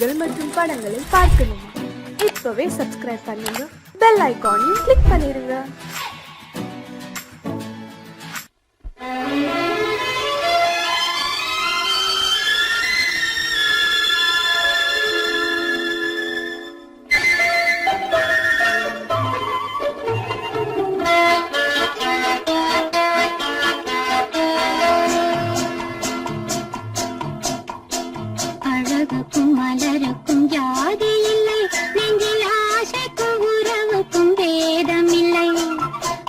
செய்திகள் மற்றும் படங்களை பார்க்கணுமா? இப்பவே சப்ஸ்கிரைப் பண்ணுங்க, பெல் ஐகானையும் கிளிக் பண்ணிருங்க. அழகுக்கும் மலருக்கும் ஜாதி இல்லை, நெஞ்சில் ஆசைக்கும் உறவுக்கும் பேதம் இல்லை.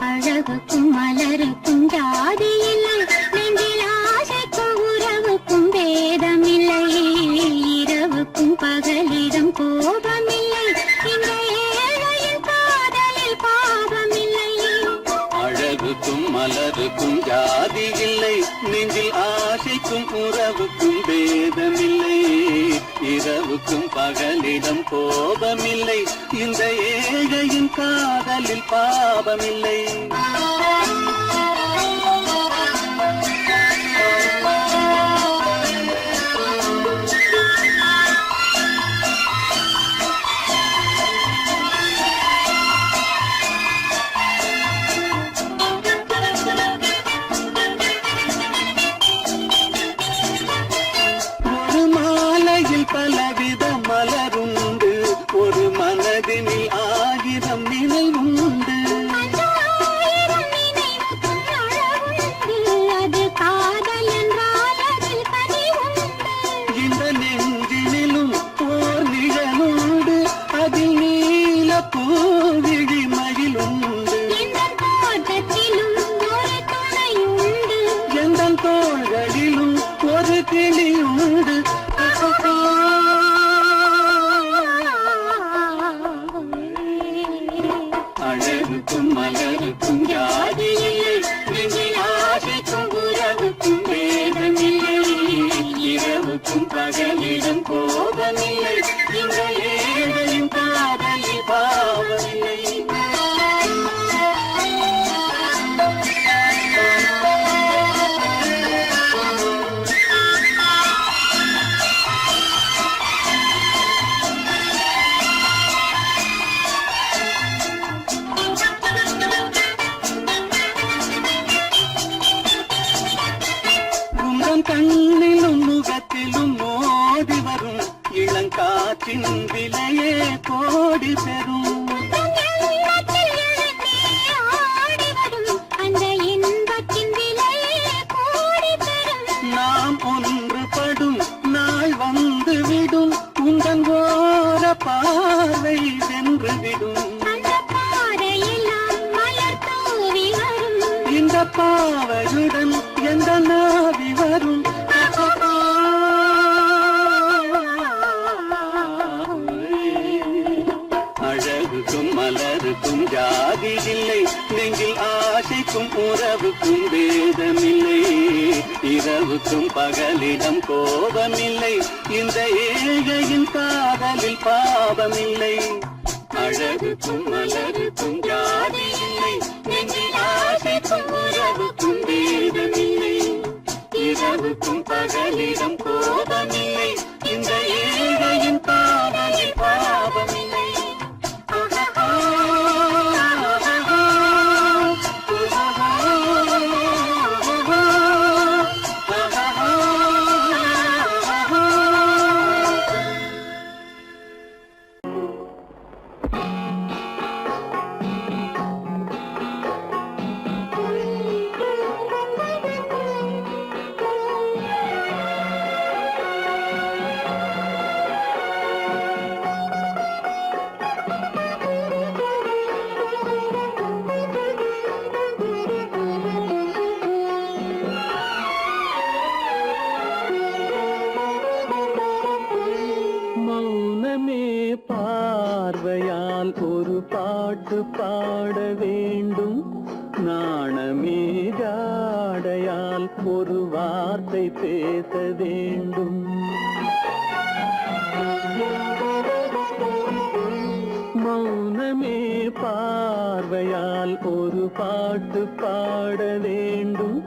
அழகுக்கும் மலருக்கும் ஜாதி இல்லை, நெஞ்சில் ஆசைக்கும் உறவுக்கும் பேதம் இல்லை. இரவுக்கும் பகலிடம் கோபம் இல்லை, இந்த ஏழையின் காதலில் பாவம் இல்லை. அழகுக்கும் மலருக்கும் ஜாதி இல்லை, நெஞ்சில் ஆசைக்கும் உறவுக்கும் பேதமில்லை. இரவுக்கும் பகலிடம் கோபமில்லை, இந்த ஏழையின் காதலில் பாவமில்லை. பலவித மலருண்டு, ஒரு மனதினில் ஆயிரம் நினைவுண்டு. அது காதல் என்றால் அதில் கனிவுண்டு. இந்த நெஞ்சினிலும் ஓர் நிழலுண்டு, அதில் நீல பூவிழி மயிலுண்டு. இந்த தோட்டத்திலும் ஒரு துணையுண்டு, எந்த தோள்களிலும் ஒரு கிளியுண்டு. அழகுக்கும் மலருக்கும் ஜாதி இல்லை, நெஞ்சில் ஆசைக்கும் உறவுக்கும் பேதமில்லை. இரவுக்கும் பகலிடம் கோபமில்லை, இந்த ஏழையும் காதலில் பாவமில்லை. கண்ணிலும் முகத்திலும் மோதி வரும் இளங்காற்றின் விலையே கோடி பெறும். அந்த இன்பத்தின் விலையே கோடி பெறும். நாம் ஒன்றுபடும் நாள் வந்து விடும், உங்கள் ஓர பார்வை வென்றுவிடும். அந்த பாறையெல்லாம் மலர் தூவி வரும், இந்த பாவையுடன் எந்த நாவி வரும். அழகுக்கும் மலருக்கும் ஜாதி இல்லை, நெஞ்சில் ஆசைக்கும் உறவுக்கும் பேதமில்லை. இரவுக்கும் பகலிடம் கோபமில்லை, இந்த ஏழையின் காதலில் பாவமில்லை. அழகுக்கும் மலருக்கும் ஜாதி இல்லை, நெஞ்சில் ஆசைக்கும் உறவுக்கும் பேதமில்லை. இரவுக்கும் பகலிடம் கோபமில்லை, இந்த ஏழையின் காதலில் பாவமில்லை. பார்வையால் ஒரு பாட்டு பாட வேண்டும், நாணமே ஜாடையால் ஒரு வார்த்தை பேச வேண்டும். மௌனமே பார்வையால் ஒரு பாட்டு பாட வேண்டும்,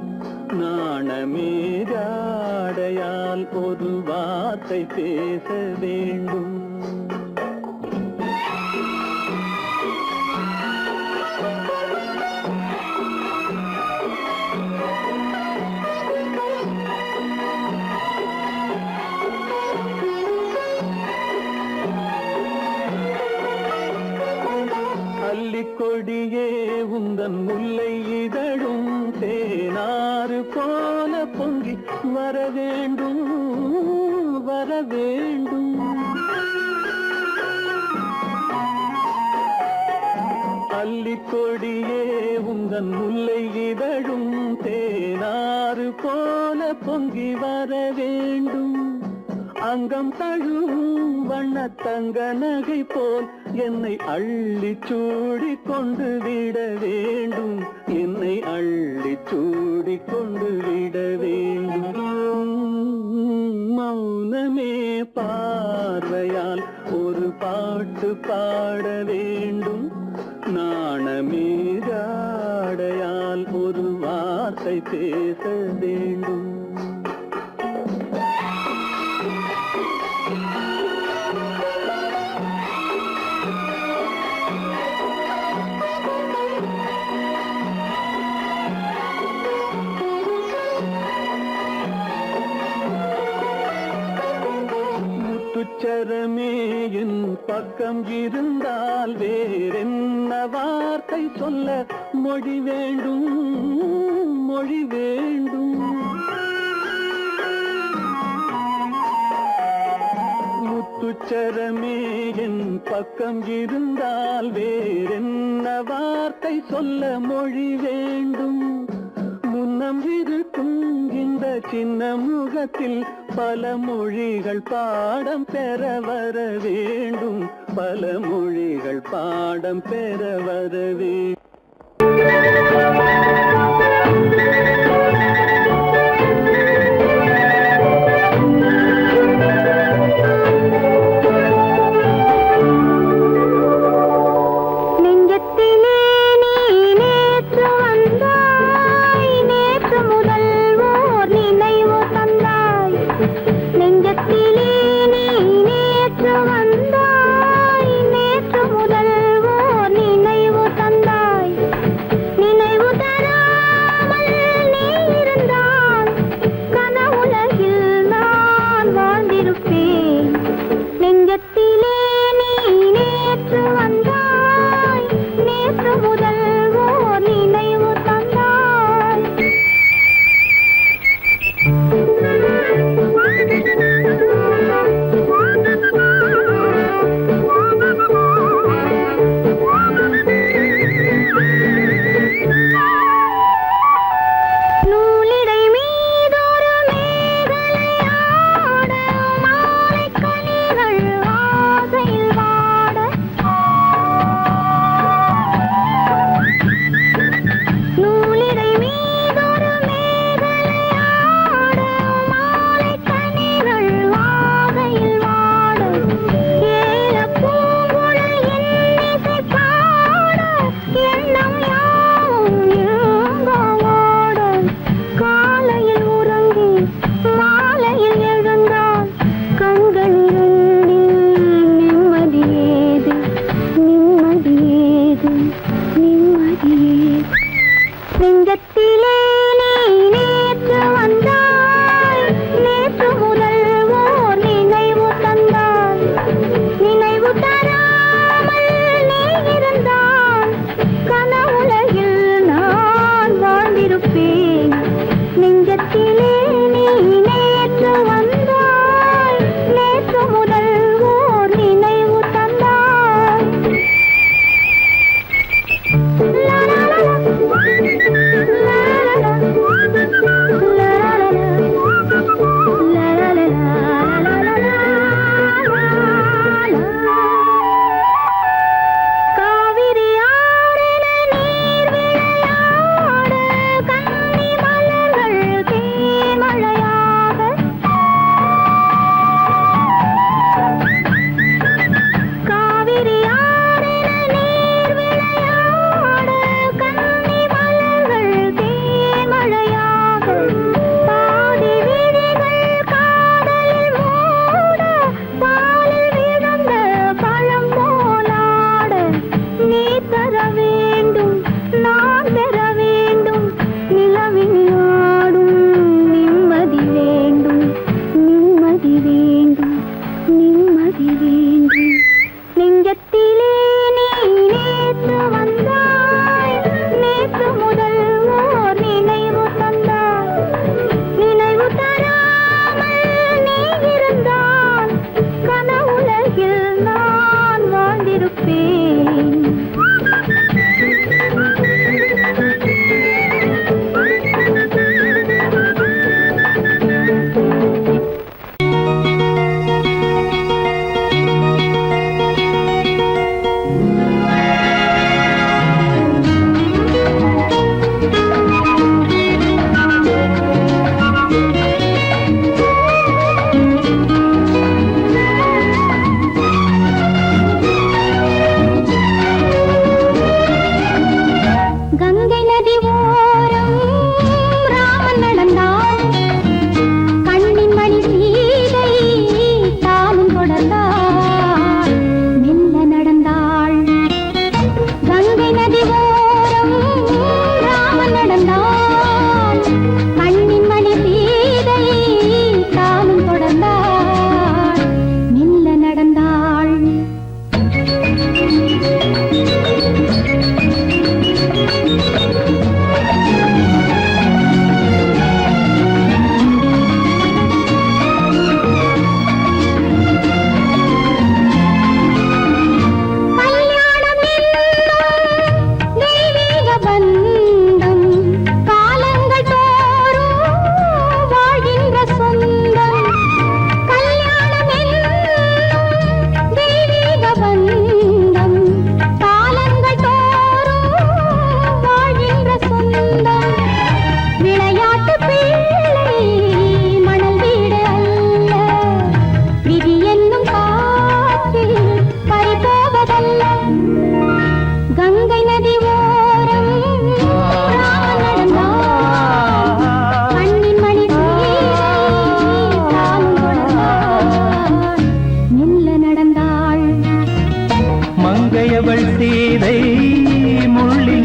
நாணமே ஜாடையால் ஒரு வார்த்தை வார்த்தை பேச வேண்டும். கொடியே உந்தன் முல்லை இதழும் தேனாறு போல பொங்கி வர வேண்டும் வர வேண்டும். அல்லிக்கொடியே உந்தன் முல்லை இதழும் தேனாறு போல பொங்கி வர வேண்டும். அங்கம் தழுவும் வண்ணத்தங்க நகை போல் என்னை அள்ளி சூடி கொண்டு விட வேண்டும். என்னை அள்ளி சூடி கொண்டு விட வேண்டும். மௌனமே பார்வையால் ஒரு பாட்டு பாட வேண்டும். நாணமே ஜாடையால் ஒரு வார்த்தை பேச வேண்டும். முத்துச்சரமே என் பக்கம் இருந்தால் வேறென்ன வார்த்தை சொல்ல மொழி வேண்டும் மொழி வேண்டும். முத்துச்சரமே என் பக்கம் இருந்தால் வேறென்ன வார்த்தை சொல்ல மொழி வேண்டும். முன்னம் இருக்கும் இந்த சின்ன முகத்தில் பல மொழிகள் பாடம் பெற வர வேண்டும். பல மொழிகள் பாடம் பெற வர வேண்டும். நேற்று முதல் ஓர் நினைவு தந்தாய்.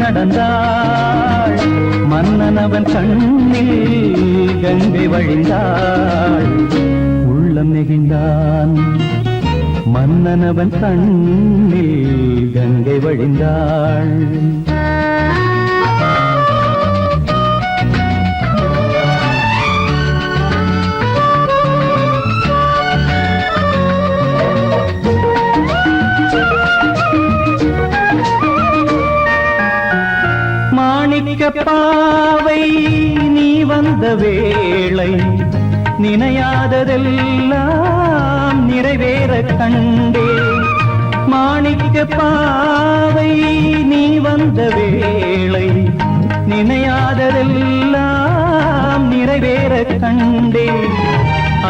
நடந்தாள் மன்னனவன் கண்ணில் கங்கை வழிந்தாள் உள்ளம் நெகிழ்ந்தான் மன்னனவன் கண்ணில் கங்கை வழிந்தாள் பாவை நீ வந்த வேளை நினையாததெல்லாம் நிறைவேற கண்டே மாணிக்க பாவை நீ வந்த வேளை நினையாததெல்லாம் நிறைவேற கண்டே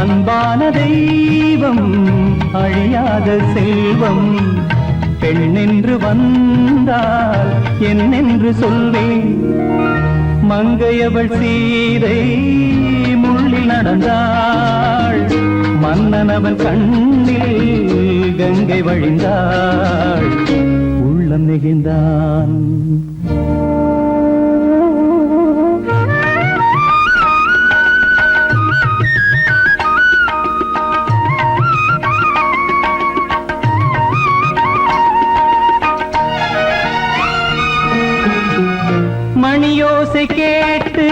அன்பான தெய்வம் அழியாத செல்வம் பெண்ணென்று வந்தால் என்னென்று சொல்வேன் மங்கையவள் சீதை முள்ளில் நடந்தாள் மன்னனவன் கண்ணில் கங்கை வழிந்தாள் உள்ளம் நெகிழ்ந்தான் மணியோசை கேட்டு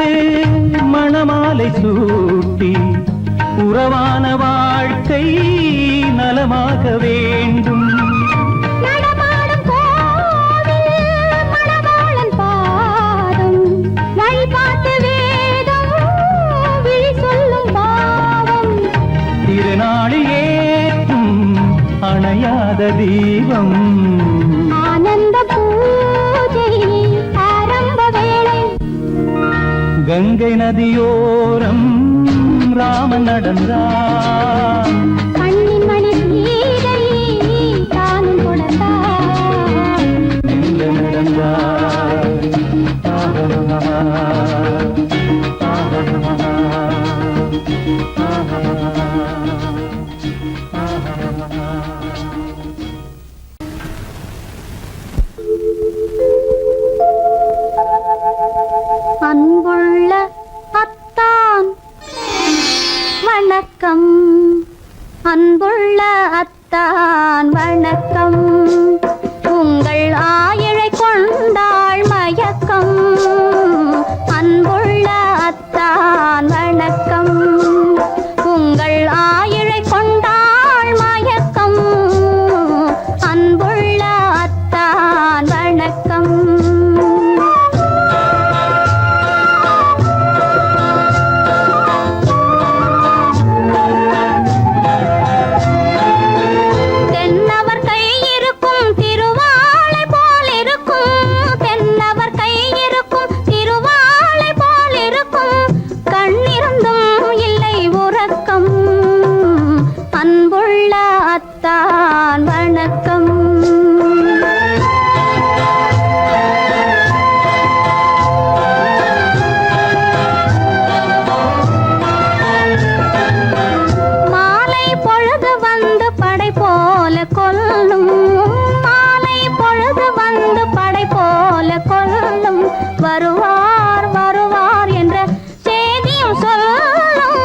மணமாலை சூட்டி உறவான வாழ்க்கை நலமாக வேண்டும் நடமாடும் கோவில் மணவாளன் பாதம் வழிபாட்டு வேதம் விழி சொல்லும் பாவம் திருநாளில் ஏற்றும் அணையாத தீபம் ஆனந்த பூஜை ஆரம்ப வேளை கங்கை நதியோரம் ராமன் நடந்தான் கண்ணின் மணி சீதை தானும் கொடுத்தார் எங்க நடந்தார் அன்புள்ள அத்தான் வணக்கம் அன்புள்ள அத்தான் வணக்கம் உங்கள் ஆயிழை கொண்டாள் மயக்கம் அன்புள்ள அத்தான் வணக்கம் உங்கள் ஆயிழை கொண்டாள் மயக்கம் அன்புள்ள அத்தான் வணக்கம் அத்தான் வணக்கம் மாலை பொழுது வந்து படை போல கொல்லும் மாலை பொழுது வந்து படை போல கொல்லும் வருவார் வருவார் என்ற செய்தியும் சொல்லும்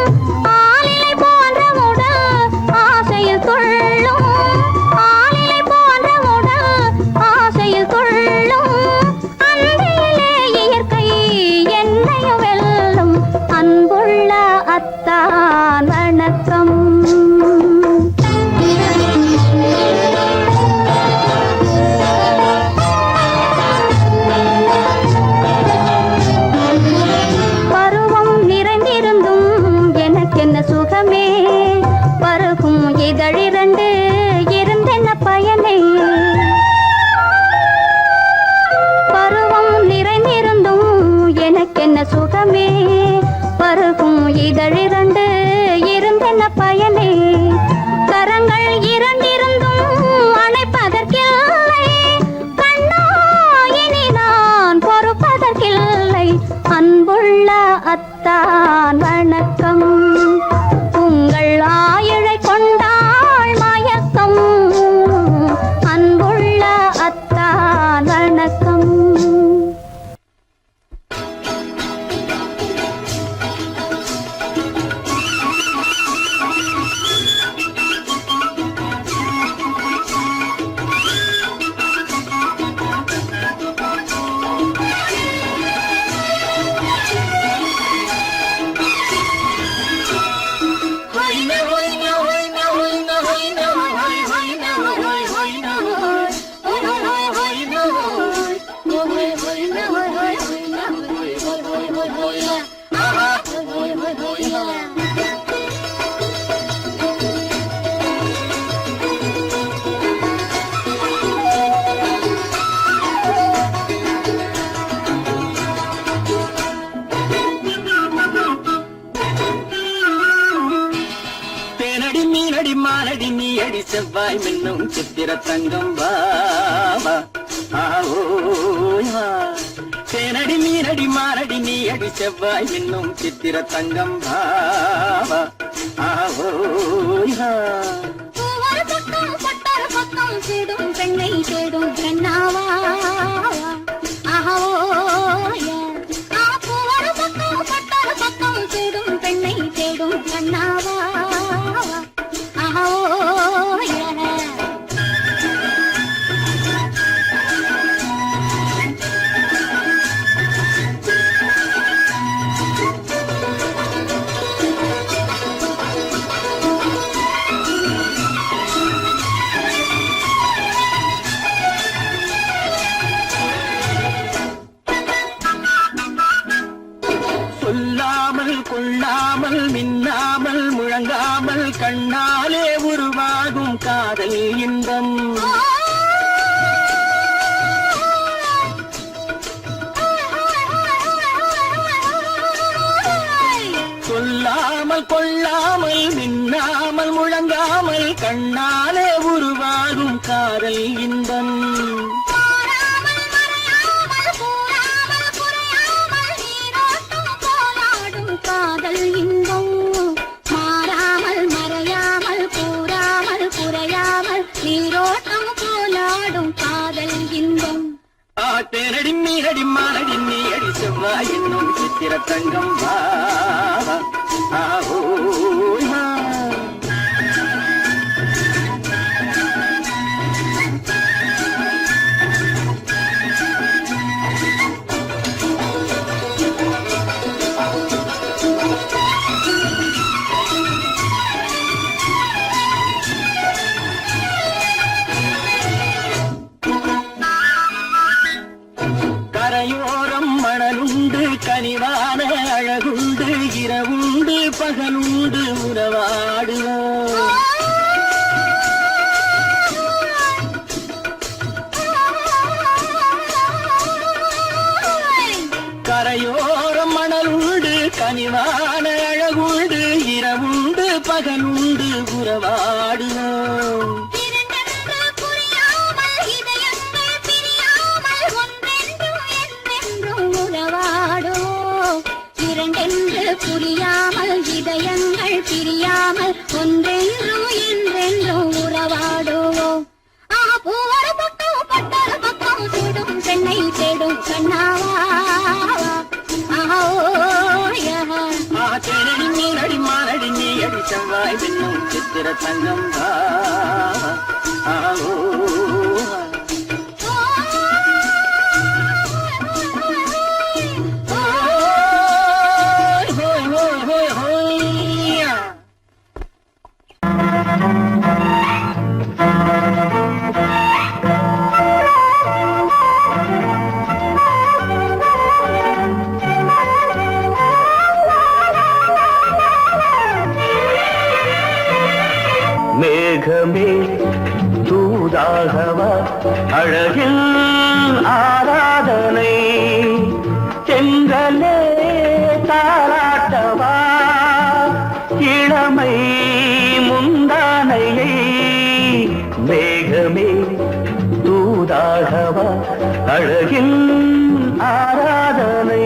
ஆளிலை போன்ற உடல் ஆசையில் துள்ளும் ஆளிலை போன்ற உடல் ஆசையில் துள்ளும் அன்பிலே இயற்கை என்னையும் வெல்லும் அன்புள்ள அத்தான் வணக்கம் பருவம் நிறைந்திருந்தும் எனக்கென்ன சுகமே பருகும் இதழிரண்டு அடி செவ்வாய் மின்னும் சித்திர தங்கம் வாவா ஆவோயா தேனடி மீனடி மாரடி நீ அடி செவ்வாய் மின்னும் சித்திர தங்கம் வாவா ஆவோயா ஒரு பக்கம் பட்டொரு பக்கம் தேடும் பெண்ணை தேடும் கண்ணாவா ஆஹோய ஒரு பக்கம் பட்டொரு பக்கம் தேடும் பெண்ணை தேடும் கண்ணாவா ஆஹோய சொல்லாமல் கொள்ளாமல் மின்னாமல் முழங்காமல் கண்ணாலே உருவாகும் காதல் இன்பம் சொல்லாமல் கொள்ளாமல் மின்னாமல் முழங்காமல் கண்ணாலே உருவாகும் காதல் இன்பம் காதல் இன்பம் மாறாமல் மறையாமல் கூறாமல் குறையாமல் நீரோட்டம் போலாடும் காதல் இன்பம் தேனடி மீனடி மானடி நீ அடி செவ்வாய் என்னும் சித்திர தங்கம் வாவா ஆவோயா கரையோரம் மணலுண்டு கனிவான அழகுண்டு இரவுண்டு பகலுண்டு உறவாடுவோம் கரையோரம் மணலுண்டு கனிவான அழகுண்டு இரவுண்டு பகலுண்டு உறவாடுவோம் இரண்டென்று புரியாமல் இதயங்கள் பிரியாமல் ஒன்றென்றும் என்றென்றும் உறவாடுவோம் ஒரு பக்கம் பட்டொரு பக்கம் தேடும் பெண்ணை தேடும் கண்ணாவா தேனடி மீனடி மானடி நீ அடி செவ்வாய் மின்னும் சித்திர தங்கம் வாவா ஆவோயா மேகமே தூதாகவா அழகில் ஆராதனை செங்கலே தாராட்டவா இளமை முந்தானையை மேகமே தூதாகவா அழகில் ஆராதனை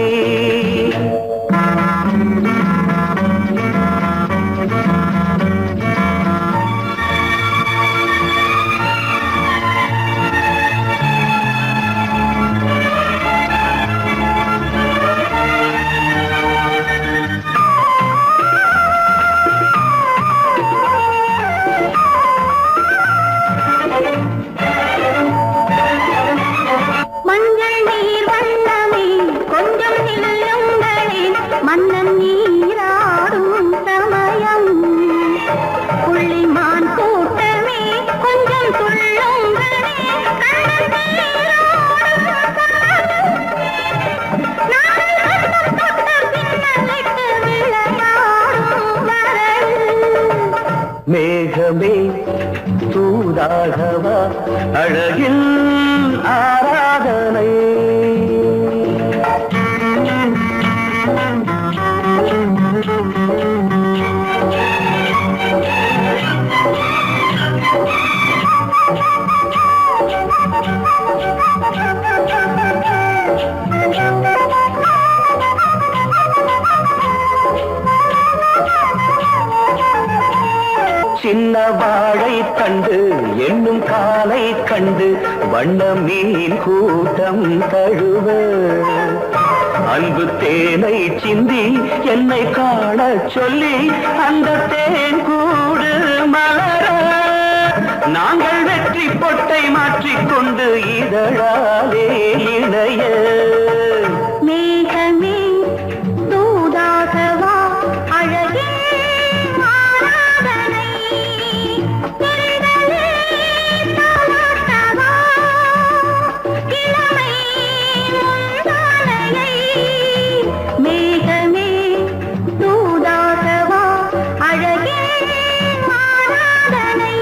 மஞ்சள் நீர் வண்ணமே கொஞ்சம் நில்லுங்களே மன்னன் நீராடும் சமயம் புள்ளிமான் கூட்டமே கொஞ்சம் துள்ளுங்களே மேகமே தூதாகவா அழகில் ஆராதனை என்னும் காலை கண்டு வண்ண மீன் கூட்டம் தழுவ அன்பு தேனை சிந்தி என்னை காண சொல்லி அந்த தேன் கூடு மலர நாங்கள் வெற்றி பொட்டை மாற்றிக்கொண்டு இதழாலே இணைய மேகமே தூதாகவா அழகே ஆராதனை திரளே தாலாட்டவா இளமை முந்தானையை மேகமே தூதாகவா அழகே ஆராதனை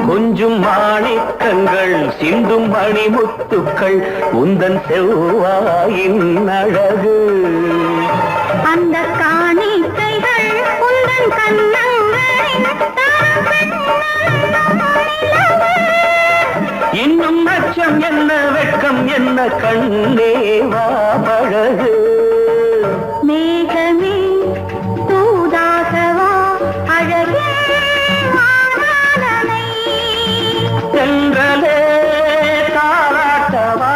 கொஞ்சும் மாணிக்கங்கள் சிந்தும் மணிமுத்துக்கள் உந்தன் செவ்வாயின் அழகு அந்த காணிக்கைகள் உந்தன் கண்ணங்களின் இன்னும் அச்சம் என்ன வெட்கம் என்ன கண்ணேவா பழகு மேகமே தூதாகவா அழகே ஆராதனை சென்றலே தாராட்டவா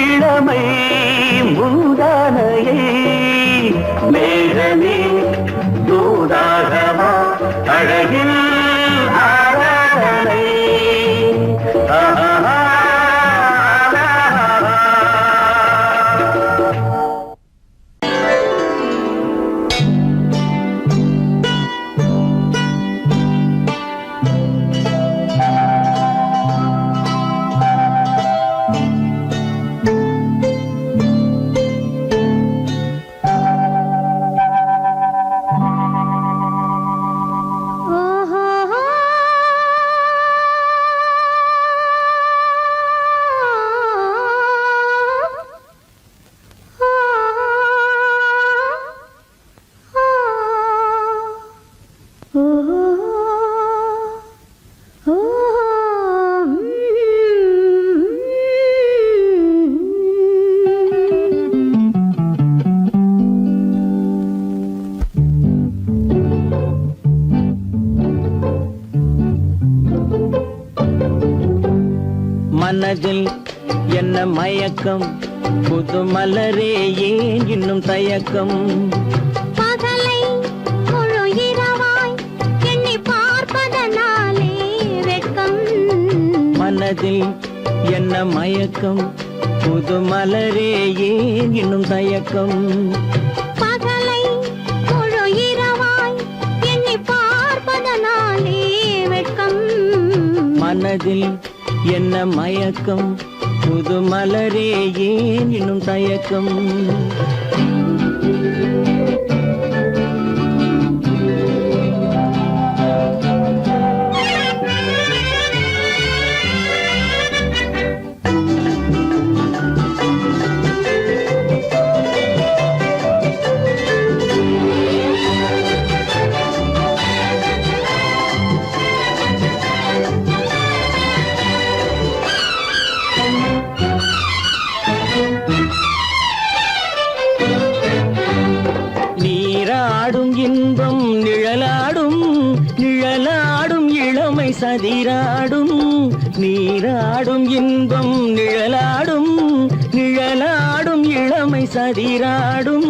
இளமை முந்தானையை மேகமே தூதாகவா அழகில் ஆராதனை மனதில் என்ன மயக்கம் புது மலரே ஏன் இன்னும் தயக்கம் பகலை முழு இரவாய் எண்ணி பார்ப்பதனாலே வெட்கம் மனதில் என்ன மயக்கம் புது மலரே ஏன் இன்னும் தயக்கம் பகலை முழு இரவாய் எண்ணி பார்ப்பதனாலே வெட்கம் மனதில் என்ன மயக்கம் புது மலரே ஏன் இன்னும் தயக்கம் சதிராடும் நீராடும் இன்பம் நிழலாடும் நிழலாடும் இளமை சதிராடும்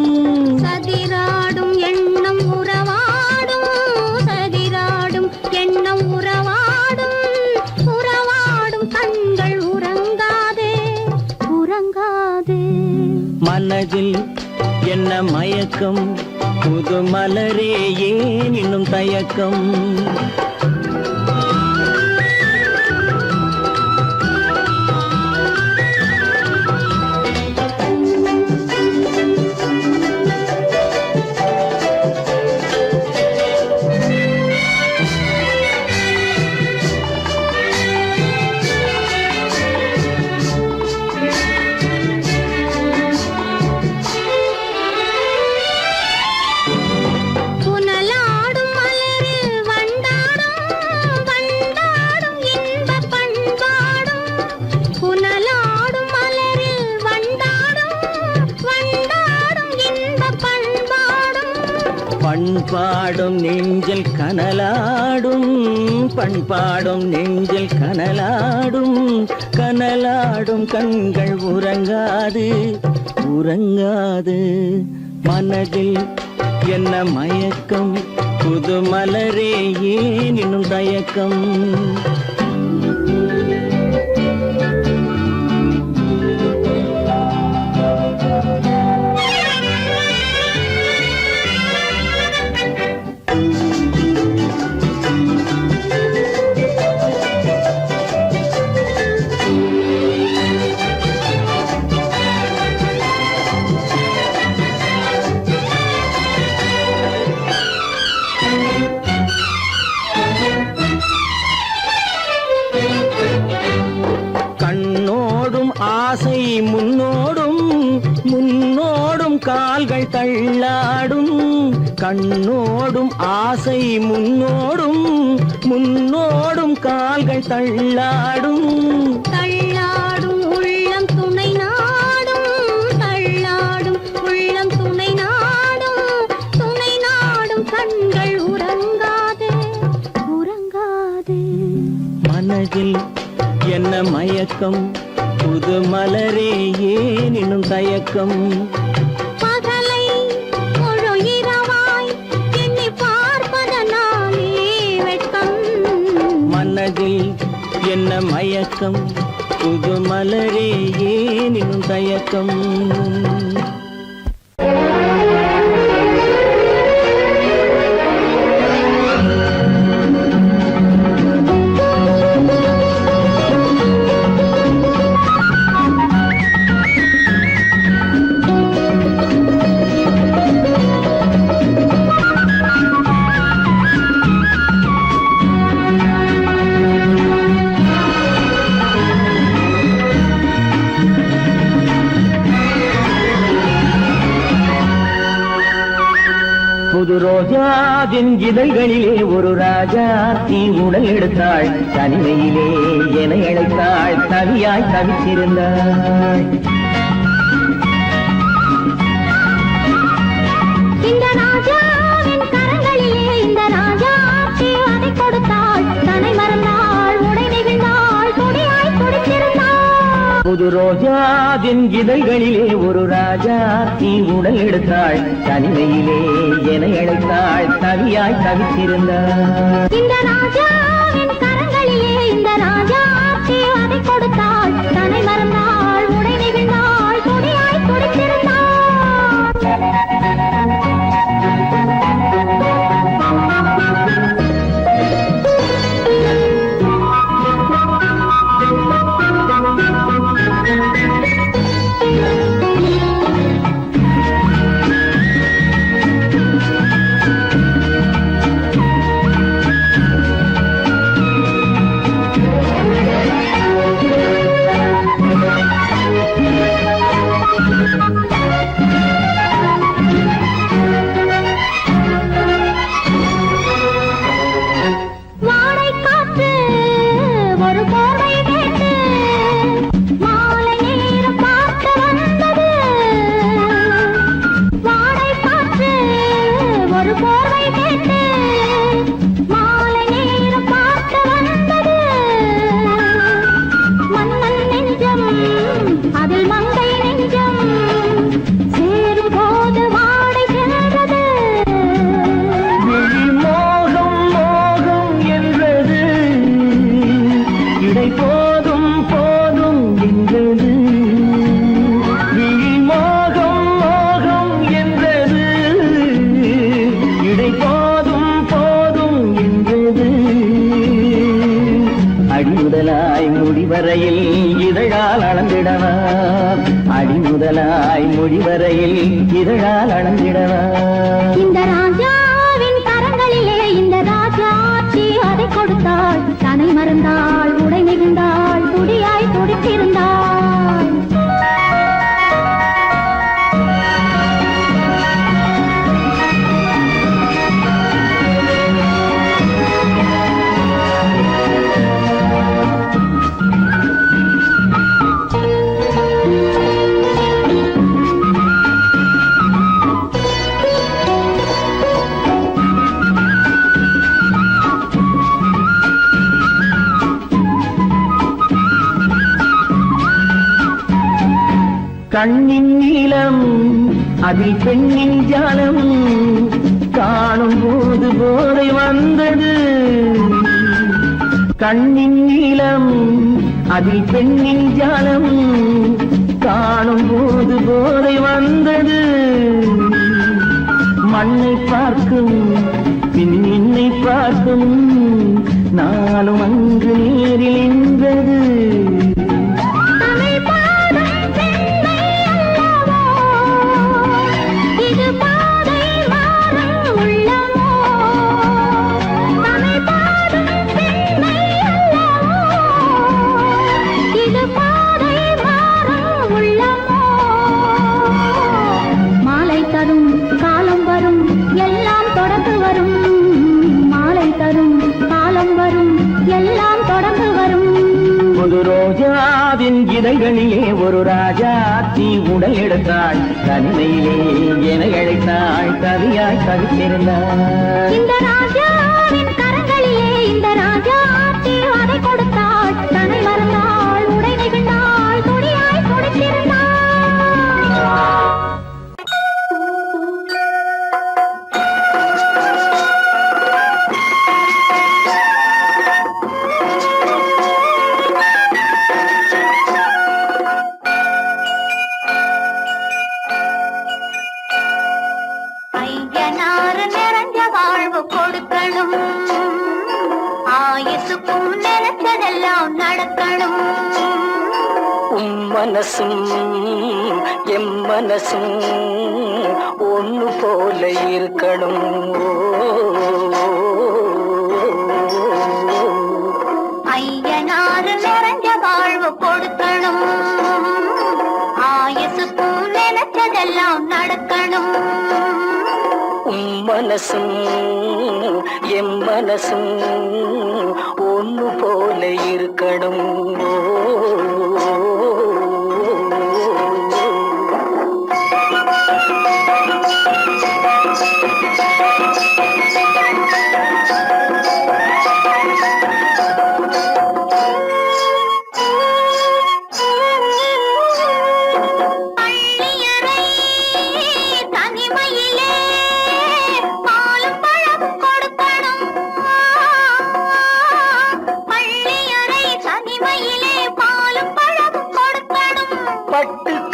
சதிராடும் எண்ணம் உறவாடும் சதிராடும் எண்ணம் உறவாடும் உறவாடும் கண்கள் உறங்காதே உறங்காதே மனதில் என்ன மயக்கம் புது மலரே ஏன் இன்னும் தயக்கம் பண்பாடும் நெஞ்சில் கனலாடும் பண்பாடும் நெஞ்சில் கனலாடும் கனலாடும் கண்கள் உறங்காது உறங்காது மனதில் என்ன மயக்கம் புது மலரே ஏன் இன்னும் தயக்கம் ஆசை முன்னோடும் முன்னோடும் கால்கள் தள்ளாடும் கண்ணோடும் ஆசை முன்னோடும் முன்னோடும் கால்கள் தள்ளாடும் தள்ளாடும் உள்ளம் துணை நாடும் தள்ளாடும் உள்ளம் துணை நாடும் கண்கள் உறங்காது உறங்காது மனதில் என்ன மயக்கம் புது மலரே ஏன் இன்னும் தயக்கம் பகலை முழு இரவாய் எண்ணி பார்ப்பதனாலே வெட்கம் மனதில் என்ன மயக்கம் புது மலரே ஏன் இன்னும் தயக்கம் புது ரோஜாவின் இதழ்களிலே ஒரு ராஜா தீ உடல் எடுத்தாள் தனிமையிலே என அழைத்தாள் தவியாய் தவித்திருந்தாள் இந்த ராஜாவின் கரங்களிலே இந்த ராஜா அதை கொடுத்தாள் தன்னை மறந்தாள் உடை நெகிழ்ந்தாள் கொடியாய் துடித்திருந்தாள் புது ரோஜாவின் இதழ்களிலே ஒரு ராஜா தீ உடல் எடுத்தாள் தனிமையிலே என அழைத்தாள் தவியாய் தவித்திருந்தாள் இந்த ராஜாவின் கரங்களிலே இந்த ராஜா அதை கொடுத்தாள் தன்னை மறந்தாள் உடை நெகிழ்ந்தாள் கொடியாய் துடித்திருந்தாள் முடிவரையில் இதழால் அளந்திடவா அடிமுதலாய் முடிவரையில் இதழால் அளந்திடவா இந்த ராஜாவின் கரங்களிலே இந்த ராஜாச்சி அதை கொடுத்தாள் தன்னை மறந்தாள் உடை நெகிழ்ந்தாள் துடியாய் துடித்திருந்தாள் கண்ணின் நீளம் அதில் பெண்ணின் ஜாலம் காணும் போது போதை வந்தது. கண்ணின் நீளம் அதில் பெண்ணின் ஜாலம் காணும் போது போதை வந்தது. மண்ணை பார்க்கும் பின் என்னை பார்க்கும் நானும் அங்கு நேரில் என்றது. இதழ்களிலே ஒரு ராஜாத்தி உடல் எடுத்தாள். தன்னையிலே என அழைத்தாள். கவியாய் கவித்திருந்தாள். இந்த ராஜாவின் கரங்களிலே இந்த ராஜாத்தி அதை கொடுத்தாள். தன்னை மறந்தாள், உடை நெகிழ்ந்தாள், துணியாய் துடித்திருந்தாள். மனசும் எம் மனசும் ஒண்ணு போல இருக்கணும். ஐயனாறு நிறைஞ்ச வாழ்வு கொடுக்கணும். ஆயுசுக்கும் நினைச்சதெல்லாம் நடக்கணும். மனசும் எம் மனசும் ஒண்ணு போல இருக்கணும்.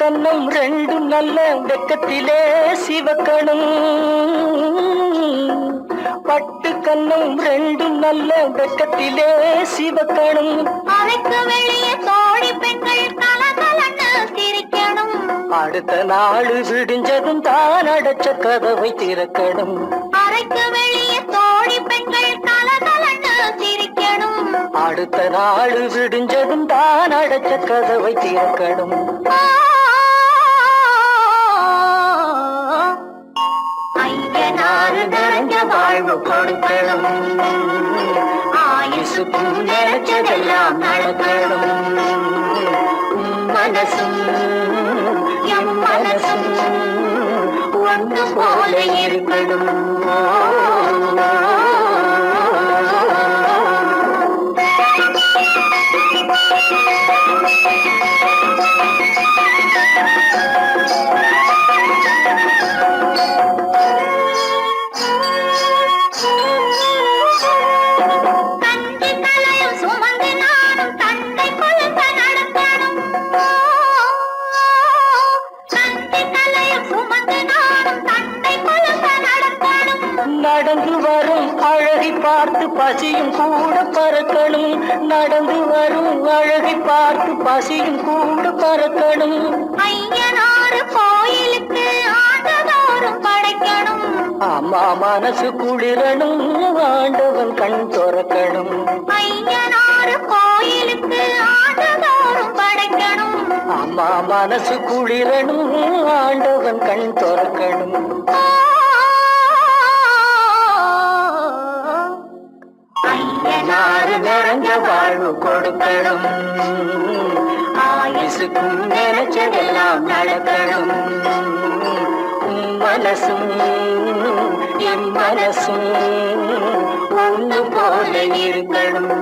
கண்ணம் ரெண்டும் நல்ல வெக்கத்திலே சிவக்கணும். பட்டு கண்ணம் ரெண்டும் நல்ல வெக்கத்திலே சிவக்கணும். அறைக்கு வெளியே தோழி பெண்கள் கலகலன்னு சிரிக்கணும். அடுத்த நாள் விடிஞ்சதும் தான் அடைச்ச கதவை திறக்கணும். அறைக்கு வெளியே தோழி பெண்கள் கலகலன்னு சிரிக்கணும். அடுத்த நாள் விடிஞ்சதும் தான் அடைச்ச கதவை திறக்கணும். ஐயனாறு நிறைஞ்ச வாழ்வு கொடுக்கணும். ஆயுசுக்கும் நினைச்சதெல்லாம் நடக்கணும். மனசும் எம் மனசும் ஒன்று போல இருக்கணும். நடந்து வரும் அழகை பார்த்து பசியும் கூட பறக்கணும். நடந்து வரும் அழகை பார்த்து பசியும் கூட பறக்கணும். ஐயனாறு கோயிலுக்கு ஆண்டதோறும் படைக்கணும். அம்மா மனசு குளிரணும். ஆண்டவன் கண் துறக்கணும். ஐயனாறு கோயிலுக்கு ஆண்டதோறும் படைக்கணும். அம்மா மனசு குளிரணும். ஆண்டவன் கண் துறக்கணும். ஐயனாறு நிறைஞ்ச வாழ்வு கொடுக்கணும். ஆயுசுக்கும் நினைச்சதெல்லாம் நடக்கணும். மனசும் என் மனசும் ஒன்று போல இருக்கணும்.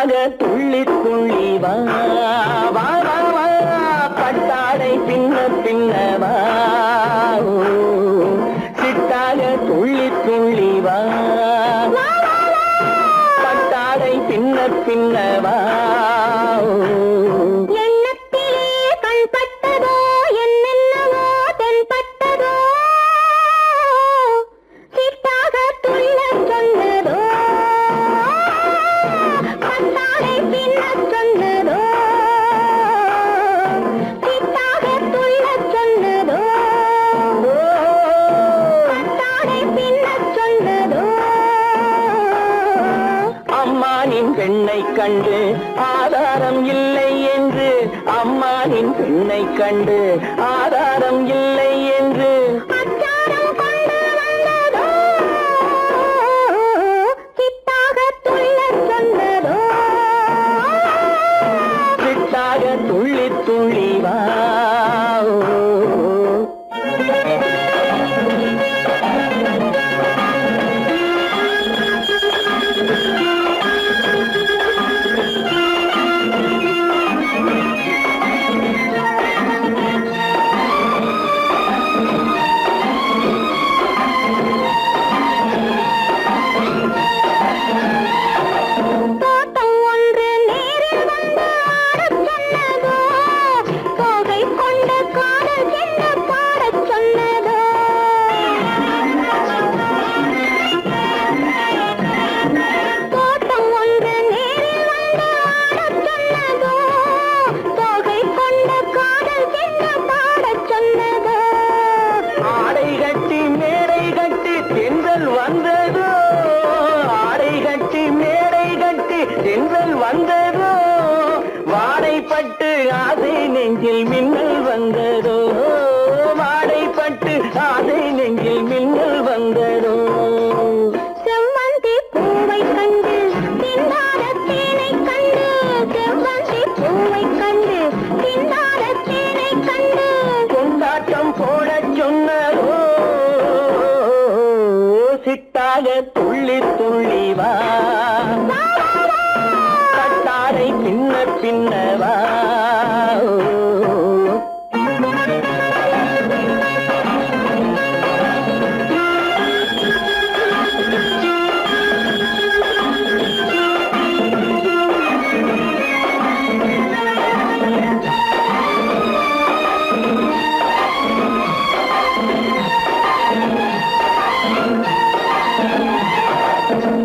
சிட்டாக துள்ளி துள்ளி வா வா வா வா பட்டாடை பின்ன பின்னவா சிட்டாக துள்ளி துள்ளி வா பட்டாடை பின்ன பின்னவா எண்ணத்திலே கண்பட்டதோ என்னென்னவோ தென்பட்டதோ சிட்டாக துள்ள சொன்னதோ பட்டாடை பின்ன சொன்னதோ சிட்டாக துள்ள சொன்னதோ பட்டாடை பின்ன சொன்னதோ அம்மானின் பெண்ணை கண்டு ஆதாரம் இல்லை என்று அம்மானின் பெண்ணை கண்டு ஆதாரம் இல்லை என்று அச்சாரம் கொண்டு வந்ததோ சிட்டாக துள்ள சொன்னதோ சிட்டாக துள்ளி துள்ளி வா தோட்டம் ஒன்று நேரில் வந்து ஆடச் சொன்னதோ தோகை கொண்ட காதல் என்ன பாடச் சொன்னதோ தோட்டம் ஒன்று நேரில் வந்து ஆடச் சொன்னதோ தோகை கொண்ட காதல் என்ன பாடச் சொன்னதோ ஆடை கட்டி மேடை கட்டி தென்றல் வந்ததோ ஆடை கட்டி மேடை கட்டி தென்றல் வந்ததோ வாடைப்பட்டு ஆசை நெஞ்சில் மின்னல் வந்ததோ வாடைப்பட்டு ஆசை நெஞ்சில் மின்னல் வந்ததோ செவ்வந்தி பூவை கண்டு திண்டாத தேனை கண்டு செவ்வந்தி பூவை கண்டு திண்டாத தேனை கண்டு கொண்டாட்டம் போடச் சொன்னதோ சிட்டாக துள்ளி துள்ளி வா கட்டாரை பின்ன பின்னவா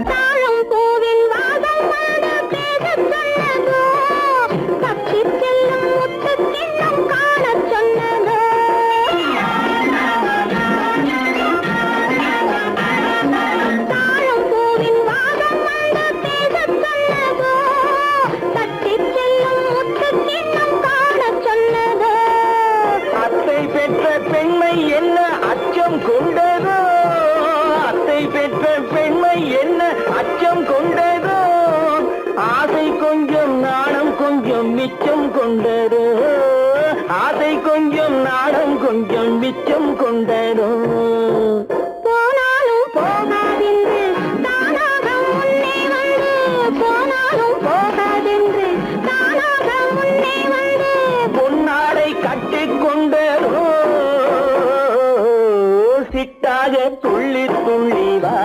தாழம் பூவின் வாசம் வந்து பேசச் சொன்னதோ பற்றி செல்லும் முத்து கிண்ணம் காணச் சொன்னதோ தாழம் பூவின் வாசம் வந்து பேசச் சொன்னதோ பற்றி செல்லும் முத்து கிண்ணம் காணச் சொன்னதோ அத்தை பெற்ற பெண்மை என்ன அச்சம் கொண்டதோ அத்தை பெற்ற பெண்மை என்ன அச்சம் கொண்டதோ ஆசை கொஞ்சம் நாணம் கொஞ்சம் மிச்சம் கொண்டதோ ஆசை கொஞ்சம் நாணம் கொஞ்சம் மிச்சம் கொண்டதோ போனாலும் போகாதென்று தானாக முன்னே வந்து போனாலும் போகாதென்று தானாக முன்னே வந்து பொன்னாடை கட்டிக்கொண்டதோ சிட்டாக துள்ளி துள்ளி வா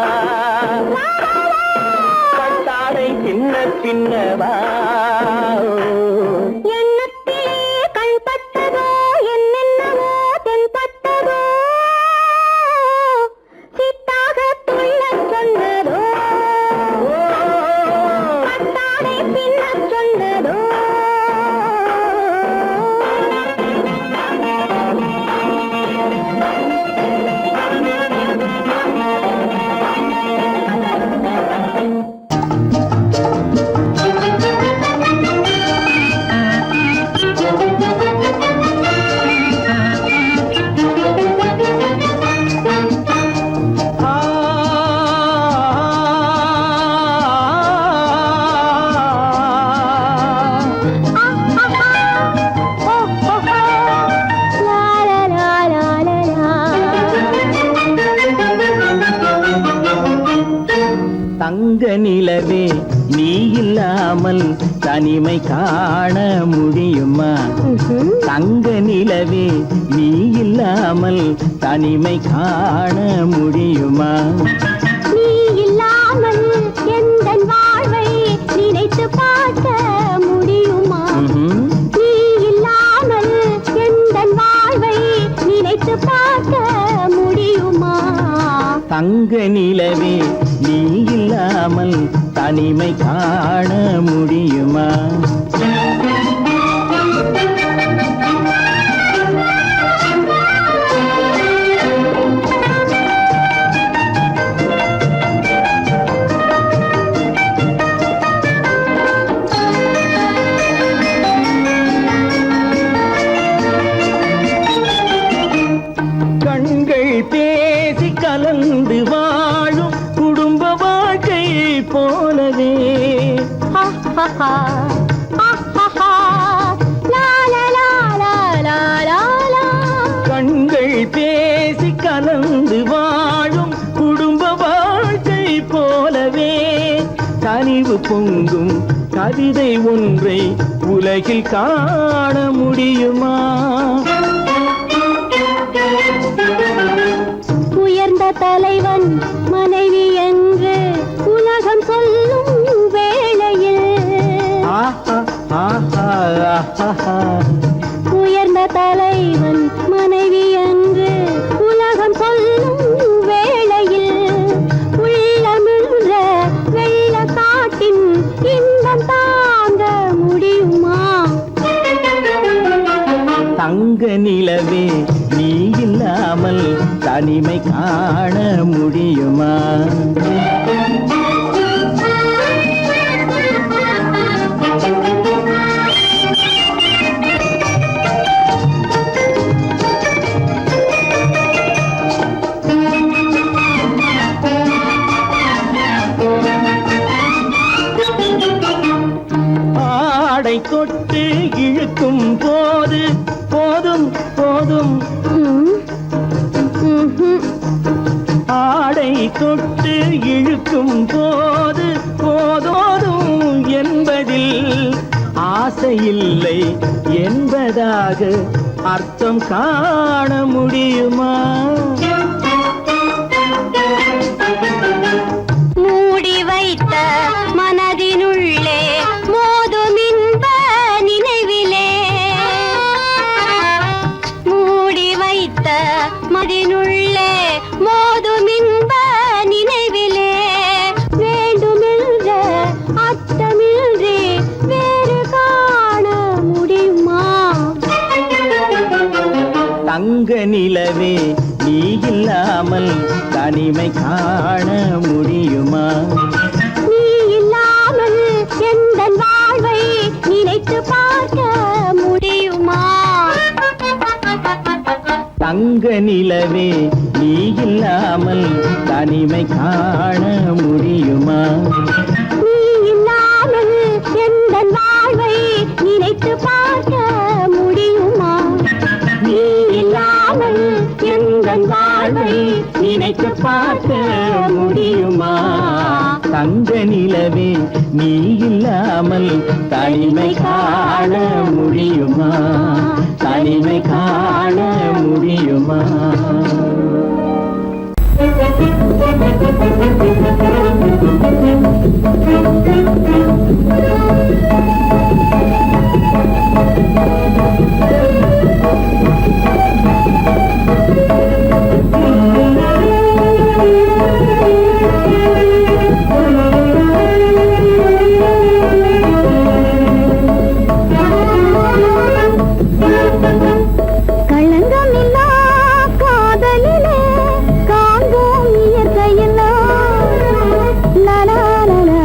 கட்டாடை பின்ன பின்னவா எண்ணத்திலே கண்பட்டதோ என்னென்னவோ தென்பட்டதோ சிட்டாக துள்ள சொன்னதோ பட்டாடை பின்ன சொன்னதோ தங்க நிலவே நீ இல்லா இல்லாமல் தனிமை காண முடியுமா? தங்க நிலவே நீ இல்லாமல் தனிமை காண முடியுமா? நீ இல்லாமல் எந்தன் வாழ்வை நினைத்து பார்க்க முடியுமா? நீ இல்லாமல் எந்தன் வாழ்வை நினைத்து பார்க்க முடியுமா? தங்க நிலவே நீ இல்லாமல் தனிமை காண முடியுமா? கண்கள் பேசி கலந்து வாழும் குடும்ப வாழ்க்கை போலவே கண்கள் பேசி கலந்து வாழும் குடும்ப வாழ்க்கை போலவே கனிவு பொங்கும் கவிதை ஒன்றை உலகில் காண முடியுமா? உயர்ந்த தலைவன் மனைவி என்று உலகம் சொல்லும் வேளையில் உயர்ந்த தலைவன் மனைவி என்று உலகம் சொல்லும் வேளையில் உள்ளமிழ்ற வெள்ளக்காட்டின் இன்பம் தாங்க முடியுமா? தங்க நிலவே நீ இல்லாமல் தனிமை காண முடியுமா? ஆடை தொட்டு இழுக்கும் போது போதும் போதும் ஆடை தொட்டு இழுக்கும் போது போதோதும் என்பதில் ஆசையில்லை என்பதாக அர்த்தம் காண முடியுமா? மூடி வைத்த மனதினுள்ளே மோதும் இன்ப நினைவிலே மூடி வைத்த மனதினுள்ளே மோதும் இன்ப நினைவிலே வேண்டுமென்ற அர்த்தமின்றி வேறு காண முடியுமா? தங்க நிலவே நீ இல்லாமல் தனிமை காண முடியுமா? நீ இல்லாமல் எந்தன் வாழ்வை நினைத்து பார்க்க முடியுமா? தங்க நிலவே நீ இல்லாமல் தனிமை காண முடியுமா? நீ இல்லாமல் எந்தன் வாழ்வை நினைத்து பார்க்க முடியுமா? நீ இல்லாமல் எந்தன் வாழ்வை நினைத்து பார்க்க முடியுமா? தங்க நிலவே நீ இல்லாமல் தனிமை காண முடியுமா? தனிமை காண முடியுமா? களங்கமில்லா காதலிலே காண்போம் இயற்கையெல்லாம் லலா லலா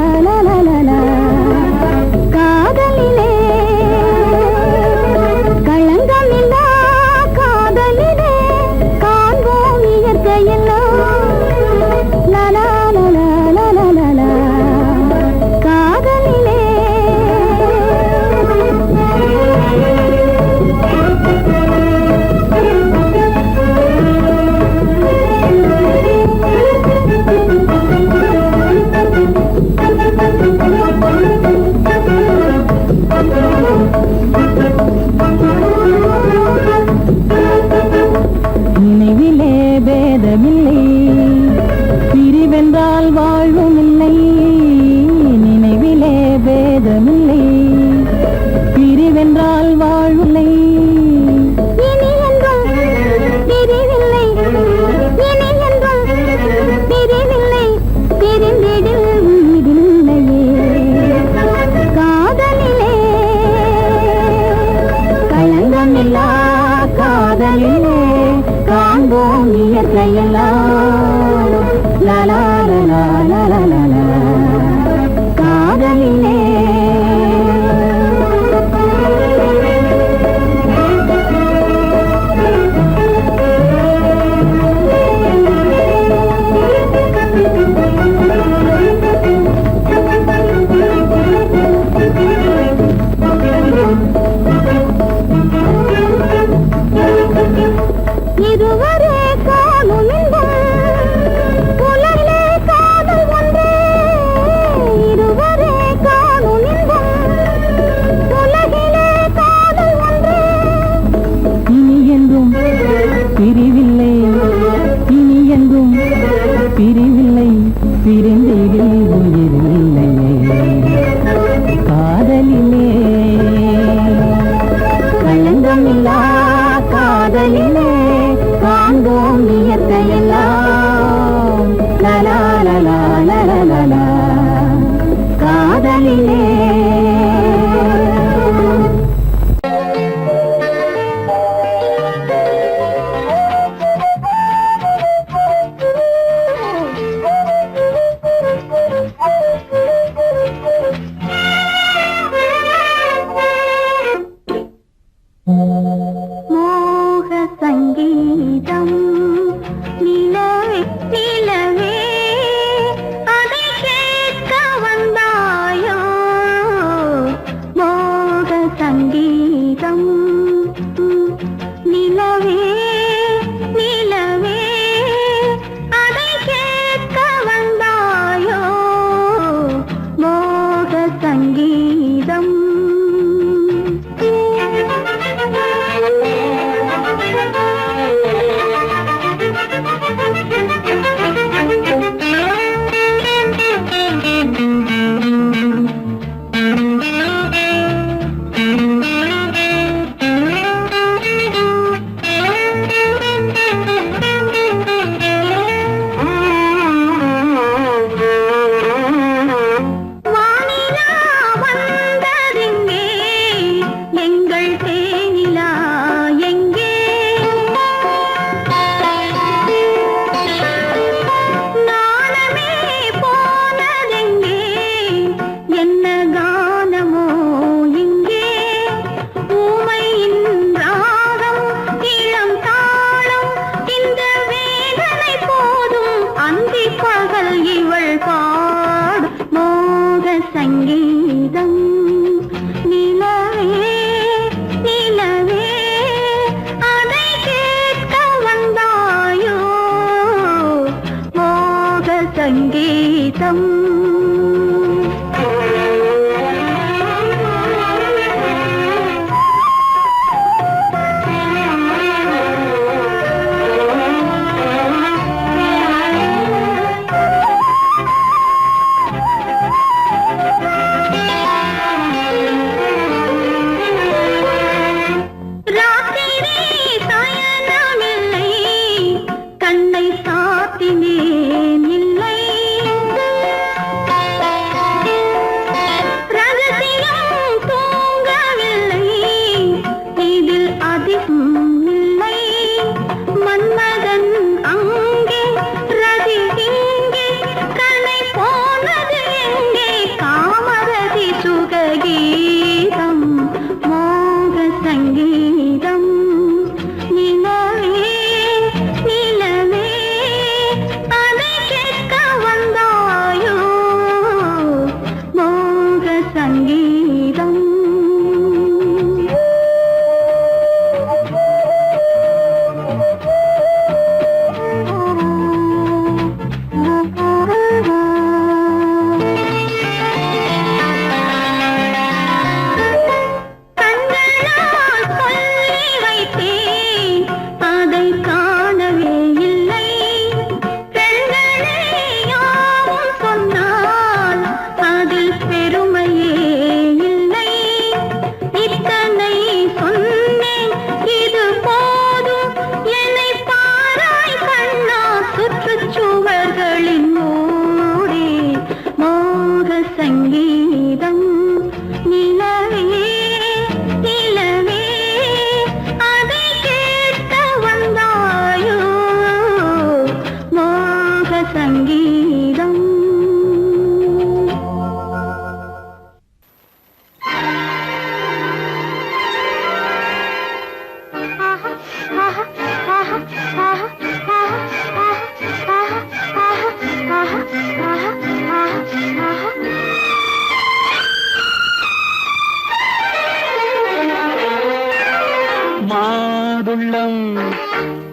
பிரிவில்லை பிரிந்திடில் உயிரில்லையே காதலிலே களங்கமில்லா காதலிலே காண்போம் இயற்கையெல்லாம் லலா காதலிலே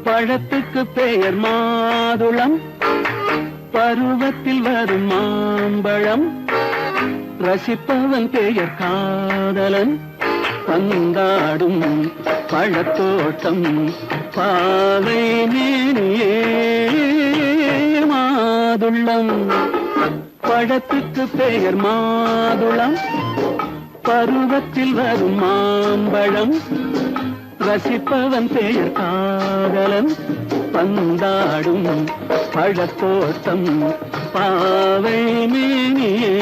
பழத்துக்கு பெயர் மாதுளம், பருவத்தில் வரும் மாம்பழம், ரசிப்பவன் பெயர் காதலன், பந்தாடும் பழத்தோட்டம் பாவை மேனியே மாதுளம். மாதுளம் பழத்துக்கு பெயர் மாதுளம் பருவத்தில் வரும் மாம்பழம் ரசிப்பவன் பெயர் காதலன் பந்தாடும் பழத்தோட்டம் பாவை மேனியே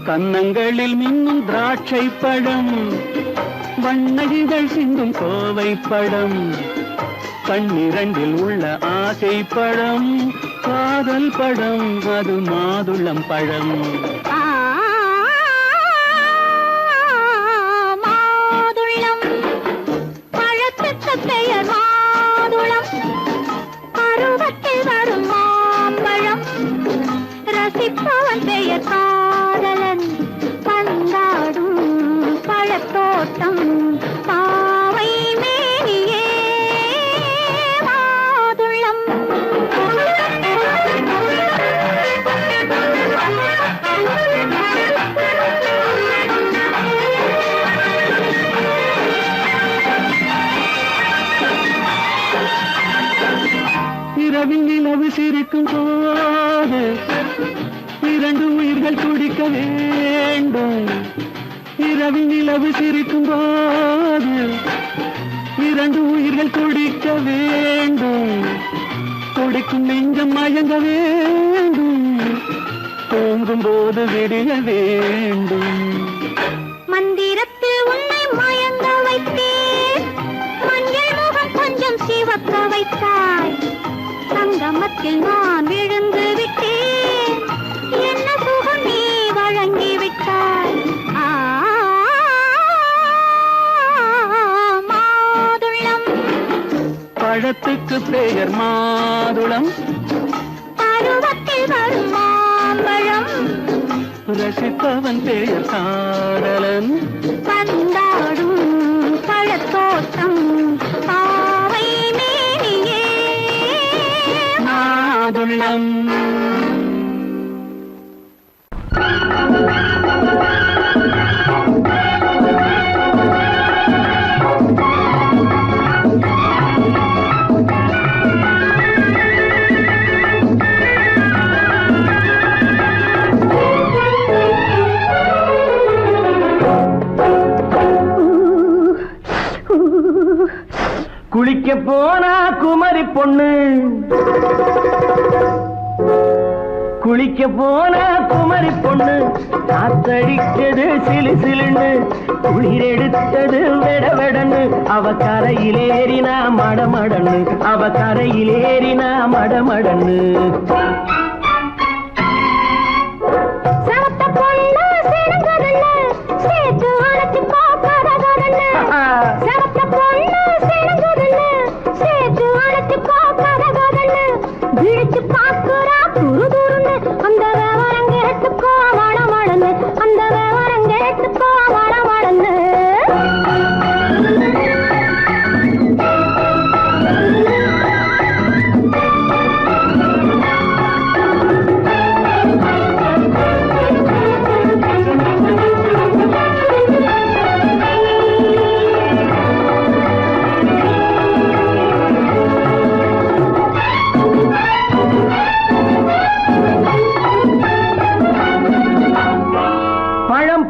கன்னங்களில் மின்னும் திராட்சை பழம் வண்ணகிகள் சிந்தும் கோவை பழம் கண்ணிரண்டில் உள்ள ஆசை பழம் காதல் பழம் அது மாதுளம் பழம் மாதுளம் பழத்துக்கு பெயர் மாதுளம் பருவத்தில் வரும் மாம்பழம் ரசிப்பவன் பெயர் காதலன் பந்தாடும் பழத்தோட்டம் பாவை மேனியே மாதுளம் இரவில் நிலவு சிரிக்கும் போது இரண்டு உயிர்கள் துடிக்க வேண்டும் இரவில் நிலவு சிரிக்கும் போது இரண்டு உயிர்கள் துடிக்க வேண்டும் துடிக்கும் நெஞ்சம் மயங்க வேண்டும் தூங்கும் போது விடிய வேண்டும் மந்திரத்தில் உன்னை மயங்க வைத்தேன் மஞ்சள் முகம் கொஞ்சம் சிவக்க வைத்தாய் சங்கமத்தில் நான் விழுந்து விட்டேன் என்ன சுகம் நீ வழங்கி விட்டாய் மாதுளம் பழத்துக்கு பெயர் மாதுளம் பருவத்தில் வரும் மாம்பழம் ரசிப்பவன் பெயர் காதலன் பந்தாடும் பழத்தோட்டம் பாவை மேனியே மாதுளம் குளிக்க போனா குமரி பொண்ணு குளிக்க போனா குமரி பொண்ணு காத்தடிச்சது சிலு சிலுன்னு குளிர் எடுத்தது வெட வெடன்னு அவ கரையிலேறினா மடமடன்னு அவ கரையிலேறினா மடமடன்னு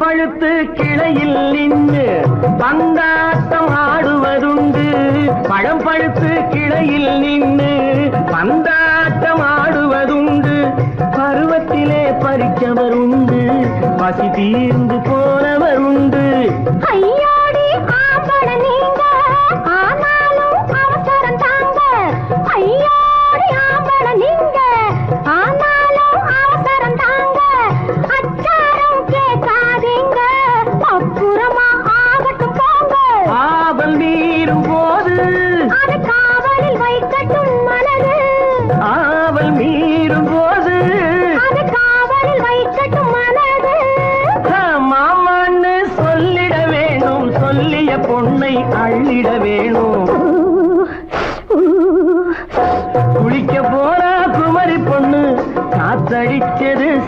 பழுத்து கிளையில் நின்று பந்தாட்டம் ஆடுவதுண்டு பழம் பழுத்து கிளையில் நின்று பந்தாட்டம் ஆடுவதுண்டு பருவத்திலே பறிச்சவர் உண்டு பசி தீர்ந்து போனவர் உண்டு ஐயோடி ஆம்பள நீங்க ஆனாலும் அவசரம் தாங்க ஐயோடி ஆம்பள நீங்க ஆனாலும் அவசரம் தாங்க அச்சாரம்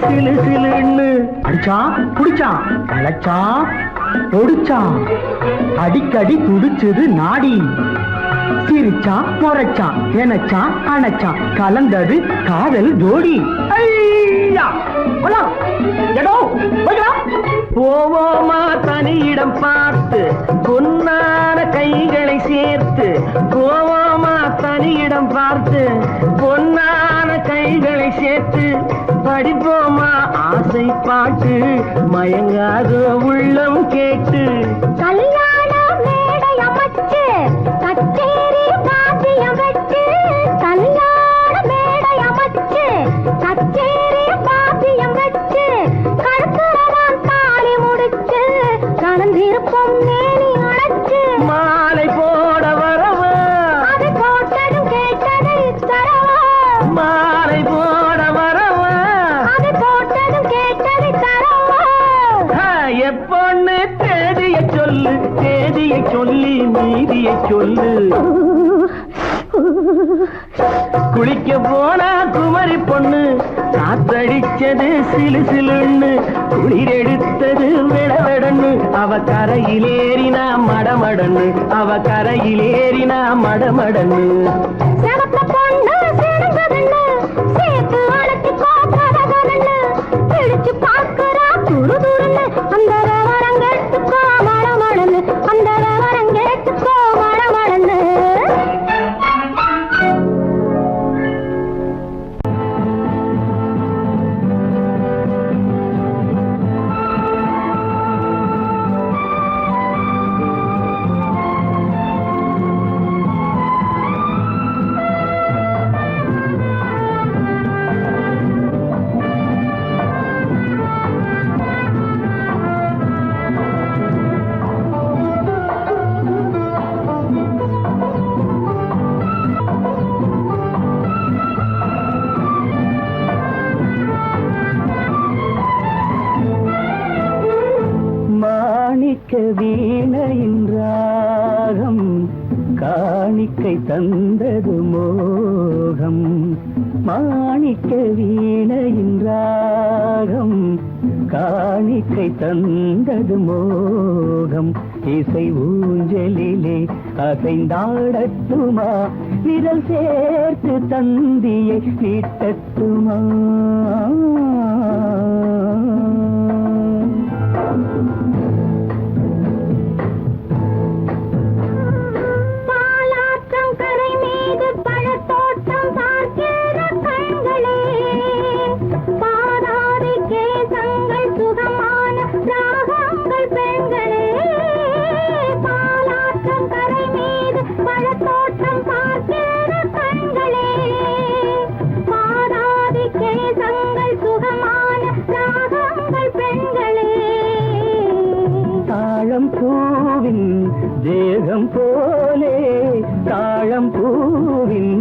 சிலு சிலுன்னு அடிச்சான் புடிச்சான் அழைச்சான் ஒடிச்சான் அடிக்கடி துடிச்சது நாடி சிரிச்சான் முறைச்சான் எனச்சான் அணைச்சான் கலந்தது காதல் ஜோடி ஐயா போலாம். எடோ, போய்க்கலாம். போவோமா தனியிடம் பார்த்து பொன்னான கைகளை சேர்த்து போவோமா தனியிடம் பார்த்து பொன்னான கைகளை சேர்த்து படிப்போமா ஆசை பாட்டு மயங்காத உள்ளம் கேட்டு கல்யாண மேடை அமைச்சு கச்சேரி வாத்தியம் வச்சு கல்யாண மேடை அமைச்சு கச்சேரி வாத்தியம் வச்சு கழுத்துறவான் தாலி முடிச்சு கலந்திருப்போம் மேனி அணைச்சு மாலை போட வரவா அது போட்டதும் கேட்டதை தரவா மாலை போட வரவா அது போட்டதும் கேட்டதை தரவா எப்பொண்ணு தேதியை சொல்லு தேதியை சொல்லி மீதியை சொல்லு குளிக்க போனா குமரி பொண்ணு காத்தடிச்சது சிலு சிலுன்னு குளிர் எடுத்தது விடவிடன்னு அவ கரையிலேறினா மடமடன்னு அவ கரையிலேறினா மடமடன்னு சிவத்த பொண்ணு சிறந்ததுன்னு சேர்த்து அழைச்சு கோப்பதகன்னு பிடிச்சு பார்க்கறா துரு துருன்னு அந்த வரங்கெட்டுக்கோ மழமழன்னு அந்த வரங்கெட்டுக்கோ மழமழன்னு மாணிக்க வீணையின் ராகம் காணிக்கை தந்தது மோகம் மாணிக்க வீணையின் ராகம் காணிக்கை தந்தது மோகம் இசை ஊஞ்சலிலே அசைந்தாடட்டுமா விரல் சேர்த்து தந்தியை நீட்டட்டுமா பாலாற்றம் கரை மீது பழத்தோட்டம் பார்க்கிற கண்களே பாதாதி கேசங்கள் சுகமான ராகங்கள் பெண்களே பாலாற்றம் கரை மீது பழத்தோட்டம் பார்க்கிற கண்களே பாதாதி கேசங்கள் சுகமான ராகங்கள் பெண்களே தாழம் பூவின் தேகம் போலே தாழம் பூவின்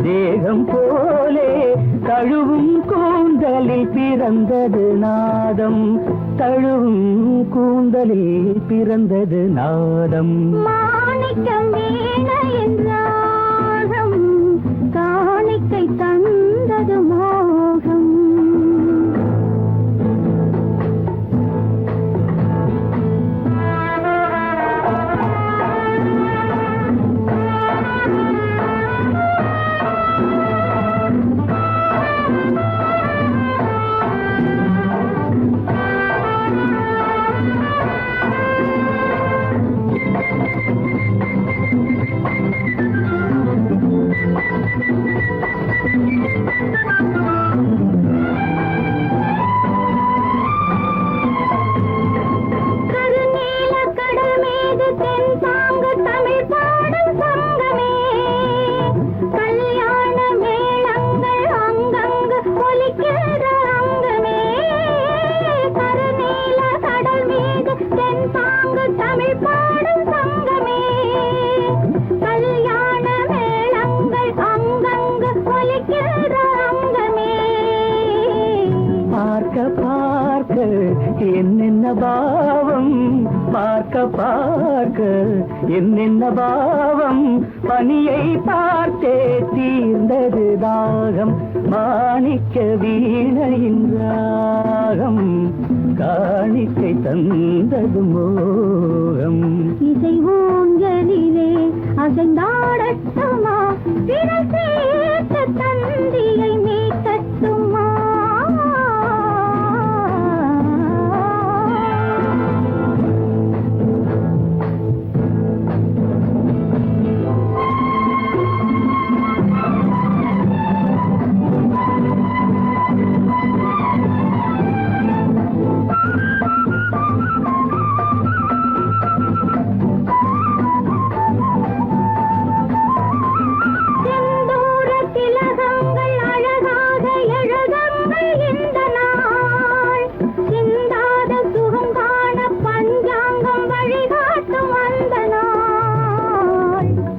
தேகம் போலே தழுவும் கூந்தலில் பிறந்தது நாதம் தழுவும் கூந்தலில் பிறந்தது நாதம் மாணிக்கம் வீணையின் ராகம் காணிக்கை தந்தது மோகம் பார்க்க என்னென்ன பாவம், பார்க்க பார்க்க என்னென்ன பாவம், பனியை பார்த்தே தீர்ந்தது தாகம், மாணிக்க வீணையின் ராகம், காணிக்கை தந்தது மோகம். இசை ஊஞ்சலிலே அசைந்தாடட்டுமா, திரை சேர்த்த தந்தியை மீட்டட்டுமா?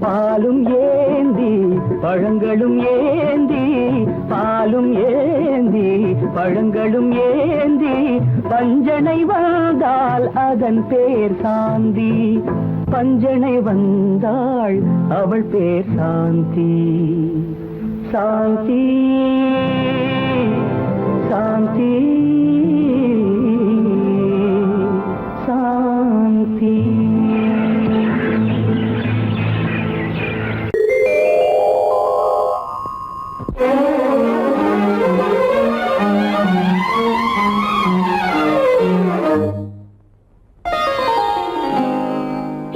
பாலும் ஏந்தி பழங்களும் ஏந்தி, பாலும் ஏந்தி பழங்களும் ஏந்தி, பஞ்சனை வந்தால் அதன் பேர் சாந்தி, பஞ்சனை வந்தாள் அவள் பேர் சாந்தி. சாந்தி சாந்தி சாந்தி.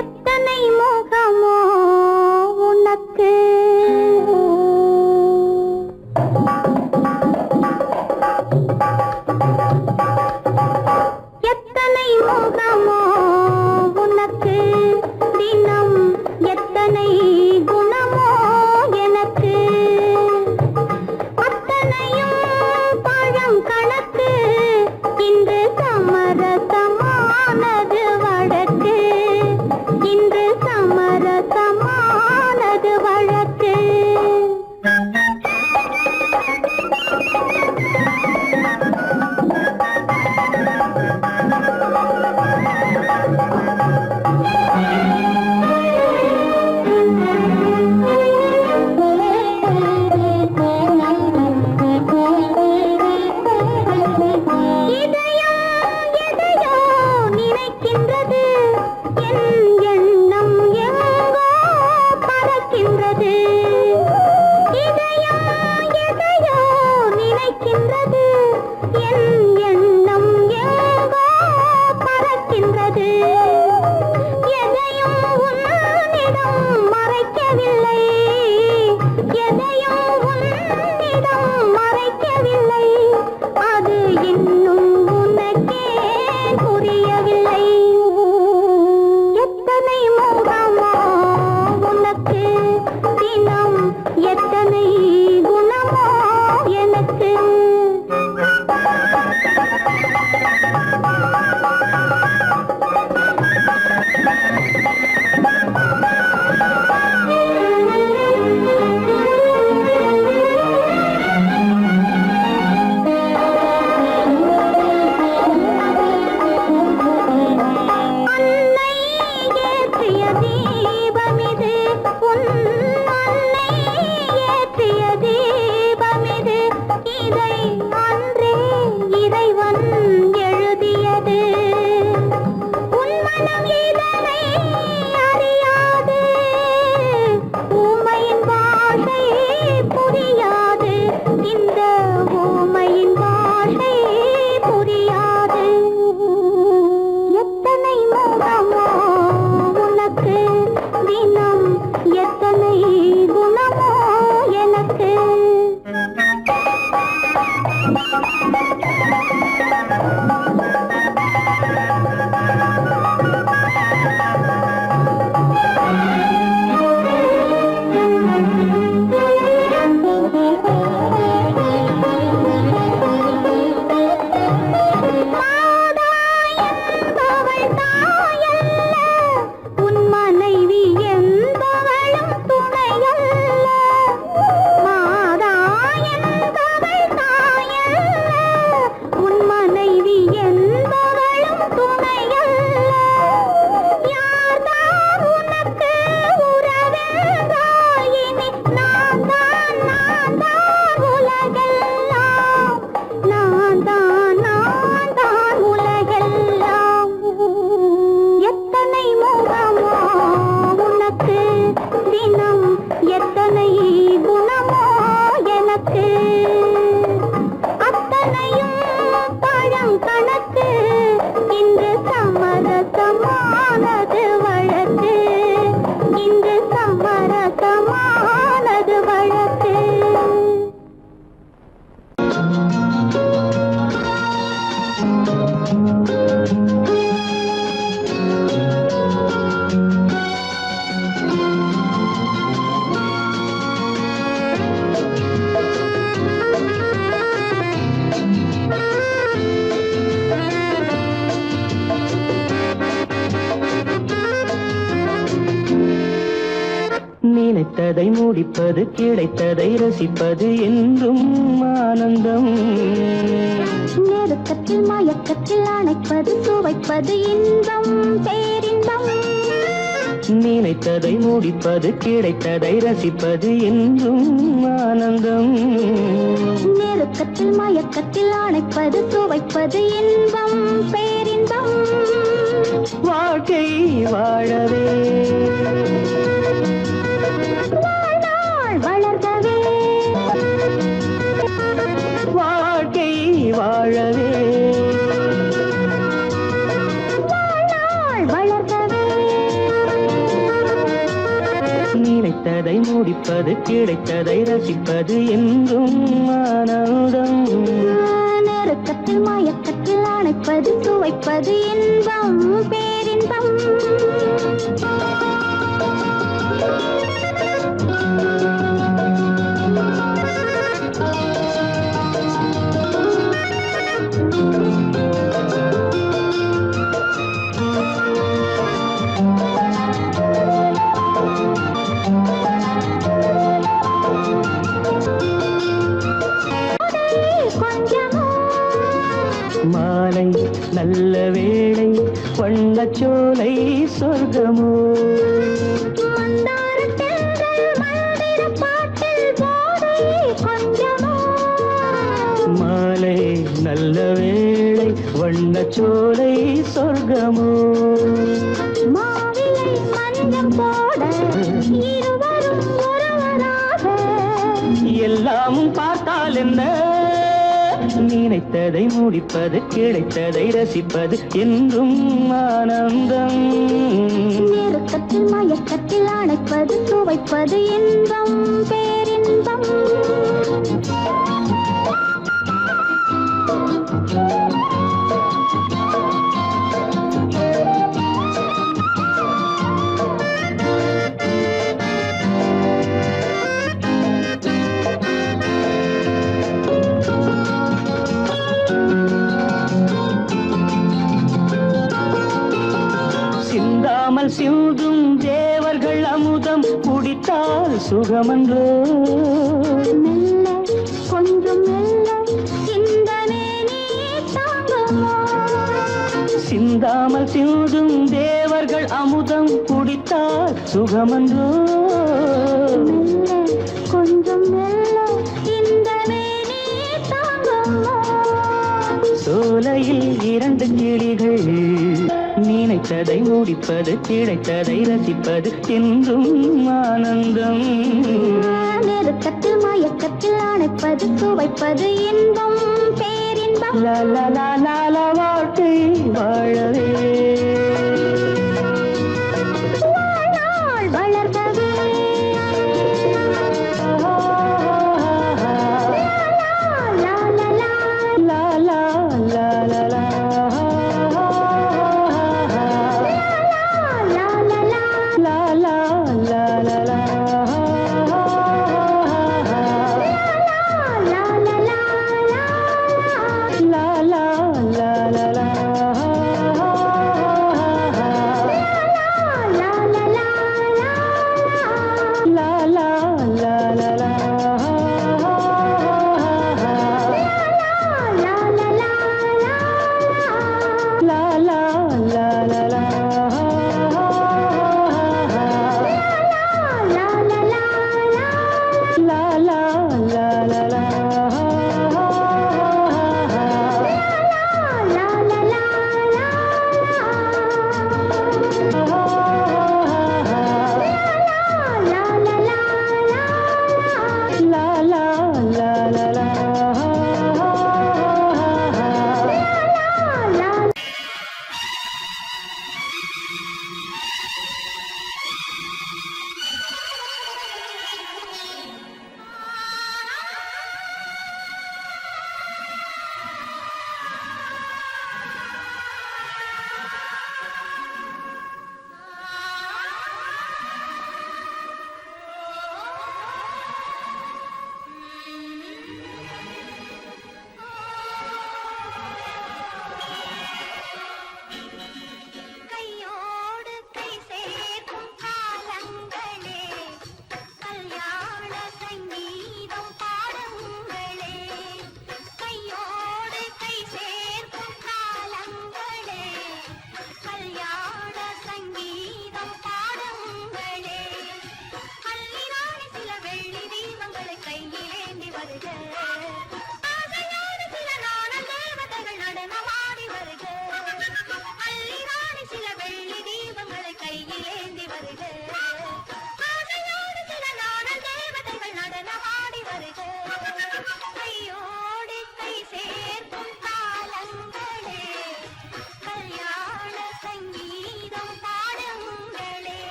எத்தனை முகமோ உனக்கு, நினைத்ததை முடிப்பது கிடைத்ததை ரசிப்பது என்றும் ஆனந்தம். நெருக்கத்தில் மயக்கத்தில் அணைப்பது சுவைப்பது இன்பம் பேரின்பம். நினைத்ததை முடிப்பது கிடைத்ததை ரசிப்பது என்றும் ஆனந்தம். நெருக்கத்தில் மயக்கத்தில் அணைப்பது சுவைப்பது இன்பம் பேரின்பம். வாழ்க்கை வாழவே வாழ்நாள் வளர்கவே வாழ்க்கை வாழவே வாழ்நாள் வளர்கவே. நினைத்ததை முடிப்பது கிடைத்ததை ரசிப்பது என்றும் ஆனந்தம். நெருக்கத்தில் மயக்கத்தில் அணைப்பது சுவைப்பது இன்பம் பேரின்பம். மாலை நல்ல வேளை வண்ணச்சோலை சொர்க்கமோ. மாலை நல்ல வேளை வண்ணச்சோலை சொர்க்கமோ. மாவிலை மஞ்சம் போட இருவரும் ஒருவராக எல்லாமும் பார்த்தால் என்ன, நினைத்ததை முடிப்பது கிடைத்ததை ரசிப்பது என்றும் ஆனந்தம். நெருக்கத்தில் மயக்கத்தில் அணைப்பது சுவைப்பது இன்பம் பேரின்பம். சிந்தாமல் சிந்தும் தேவர்கள் அமுதம் குடித்தால் சுகமன்றோ. மெல்ல கொஞ்சம் மெல்ல சிந்தனை நீ தாங்குமோ. சிந்தாமல் சிந்தும் தேவர்கள் அமுதம் குடித்தால் சுகமன்றோ. மெல்ல கொஞ்சம் மெல்ல சிந்தனை நீ தாங்குமோ. சோலையில் இரண்டு கிளிகள் நினைத்ததை முடிப்பது கிடைத்ததை ரசிப்பது என்றும் ஆனந்தம். நெருக்கத்தில் மயக்கத்தில் அணைப்பது சுவைப்பது இன்பம் பேரின்பம். வாழ்க்கை வாழவே வாழ்நாள் வளர்கவே la la la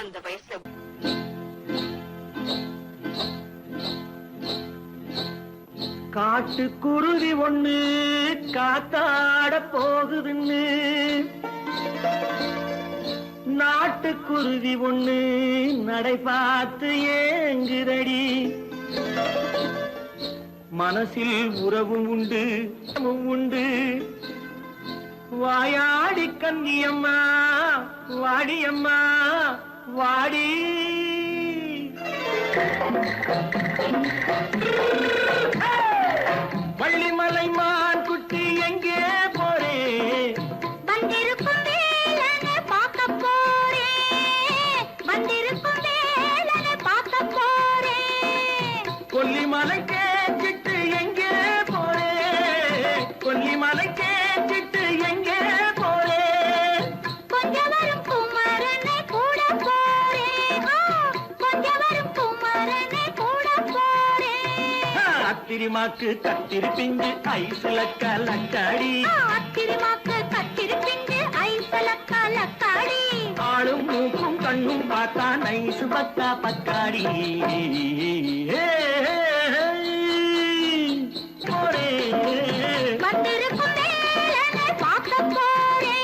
அந்த வயசுல காட்டுக்குருவி ஒண்ணு காத்தாட போகுதுன்னு நாட்டுக்குருவி ஒண்ணு நடை பார்த்து ஏங்குதடி. மனசில் உறவும் உண்டு உண்டு. வாயாடி கன்னியம்மா வாடியம்மா வாடி. வள்ளிமலை மான் குட்டி எங்கே போறே? வந்திருக்கும் வேலனை பார்க்க போறேன். வந்திருக்கும் வேலனை பார்க்க போறேன். கொல்லிமலை கேச்சிட்டு எங்கே போறே? கொல்லிமலை கேச்சிட்டு எங்கே போறே? கொஞ்சம் வரும் குமரனை கூட போறேன். கொஞ்சம் வரும் குமரனை கூட போறேன். அத்திரிமாக்கு கத்திரி பிஞ்சு ஐசுல கலக்காடி. அத்திரிமாக்கு கத்திரி பிஞ்சு ஐசுல கலக்காடி. ஆளும் மூக்கும் கண்ணும் பார்த்தா நைசு பக்கா பக்காடி. போரே வந்திருக்கும் வேலனை பார்க்க போறேன்.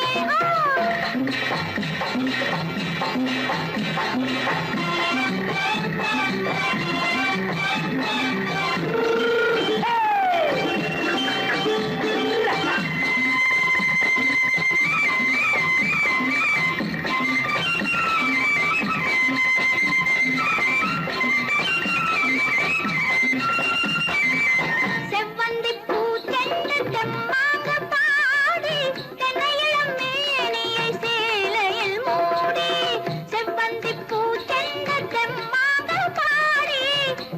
செவ்வந்தி பூச்செண்டு தெம்மாக பாடி தென்னையிளம் மேனியை சேலையில் மூடி. செவ்வந்தி பூச்செண்டு தெம்மாக பாடி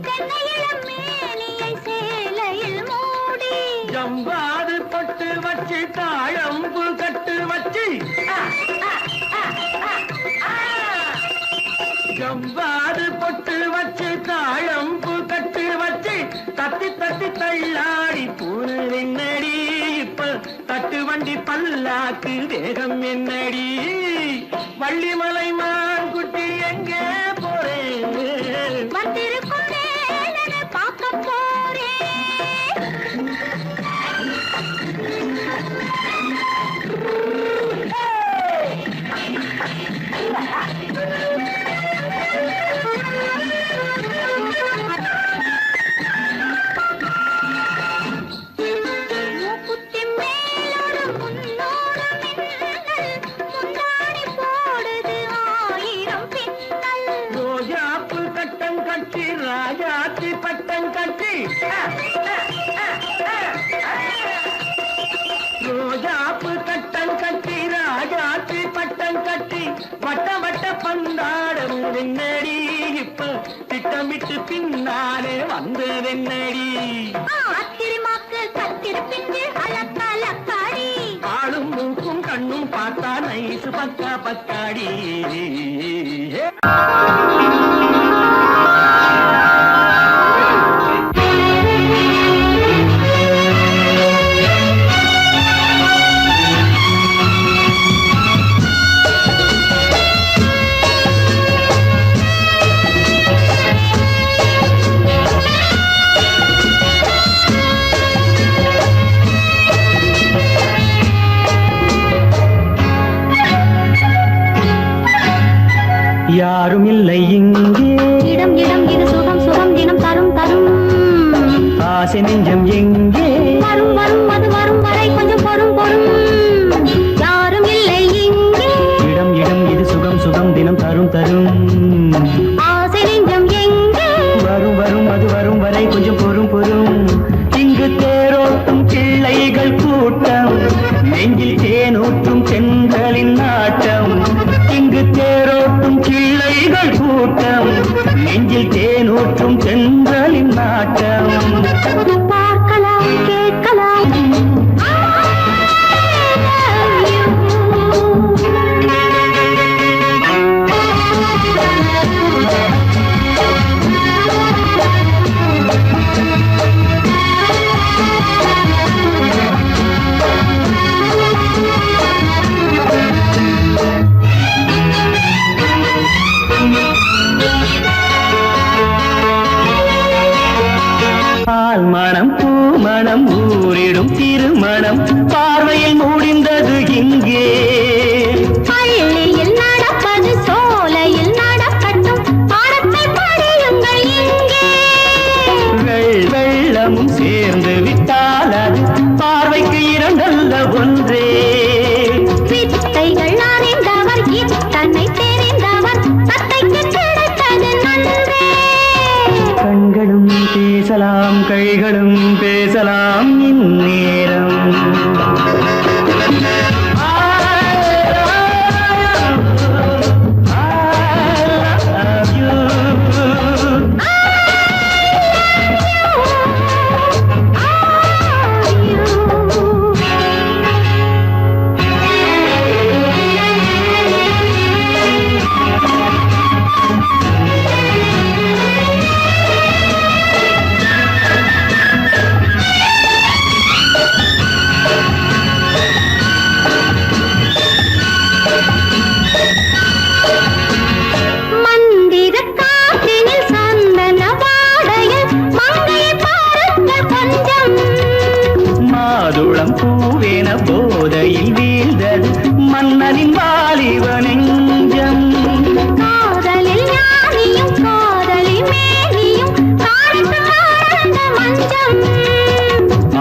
தென்னையிளம் மேனியை சேலையில் மூடி. ஜம்பாது பொட்டு வச்சு தாழம்பு கட்டு வச்சு. ஜம்பாது பொட்டு வச்சு தாழம்பு கட்டு வச்சு தட்டி தட்டி தள்ளாடி பூரு என்னடி. இப்ப தட்டு வண்டி பல்லாக்கு வேகம் என்னடி. வள்ளிமலை மான் குட்டி எங்கே போறேன்? வந்திருக்கும் வேலனை பார்க்க போறேன். மூக்குத்தி மேலோடு முன்னோடு மின்னல் முந்தாடி போடுது ஆயிரம் பின்னல் ரோஜாப்பு கட்டம் கட்டி ராஜாத்தி பட்டம் கட்டி ரோஜாப்பு கட்டம் கட்டி ராஜாத்தி பட்டம் கட்டி வட்ட வட்ட பந்தாடம் வெண்ணடி இப்ப திட்டமிட்டு பின்னாலே வந்து வெண்ணடி அத்திரிமாக்கு கத்திருப்பின்று அலக்கலக்காடி ஆளும் மூக்கும் கண்ணும் பார்த்தா நைசு பக்கா பக்காடி யாரும் இல்லை இங்கே இடம் இடம் இது சுகம் சுகம் தினம் தரும் தரும் ஆசை நெஞ்சம் எங்கே வரும் வரும் அது வரும் வரை கொஞ்சம் பொறும் பொறும் யாரும் இல்லை இங்கே இடம் இடம் இது சுகம் சுகம் தினம் தரும் தரும் ஆசை நெஞ்சம் எங்கே வரும் வரும் அது வரும் வரை கொஞ்சம் பொறும் பொறும் இங்கு தேரோட்டும் பிள்ளைகள் கூட்டம் நெஞ்சில் தேனூற்றும் பெண்களின் நாட்டம் இங்கு தேரோட்டும் கிள்ளைகள் கூட்டம் நெஞ்சில் தேனூற்றும் பெண்களின் நாட்டம் பார்க்கலாம் கேட்கலாம் பால் மணம் பூ மணம் ஊரிடும் திருமணம் பார்வையில் முடிந்தது இங்கே பள்ளியில் நடப்பது சோலையில் நடக்கட்டும் பாடத்தை படியுங்கள் இங்கே வெள்ளமும் சேர்ந்து விட்டால் அது பார்வைக்கு இரண்டல்ல ஒன்றே வித்தைகள் அறிந்தவர் இத்தனை தெரிந்தவர் தத்தைக்கு கிடைத்தது நன்றே கண்களும் பேசலாம் கைகளும் பேசலாம் இந்நேரம் மந்திர காற்றினில் சந்தன வாடையில் மங்கையை பாருங்கள் கொஞ்சம் மாதுளம் பூவேன போதையில் வீழ்ந்தது மன்னனின் வாலிப நெஞ்சம் காதலில் ஞானியும் காதலி மேனியும் காணித்து ஆழ்ந்த மஞ்சம்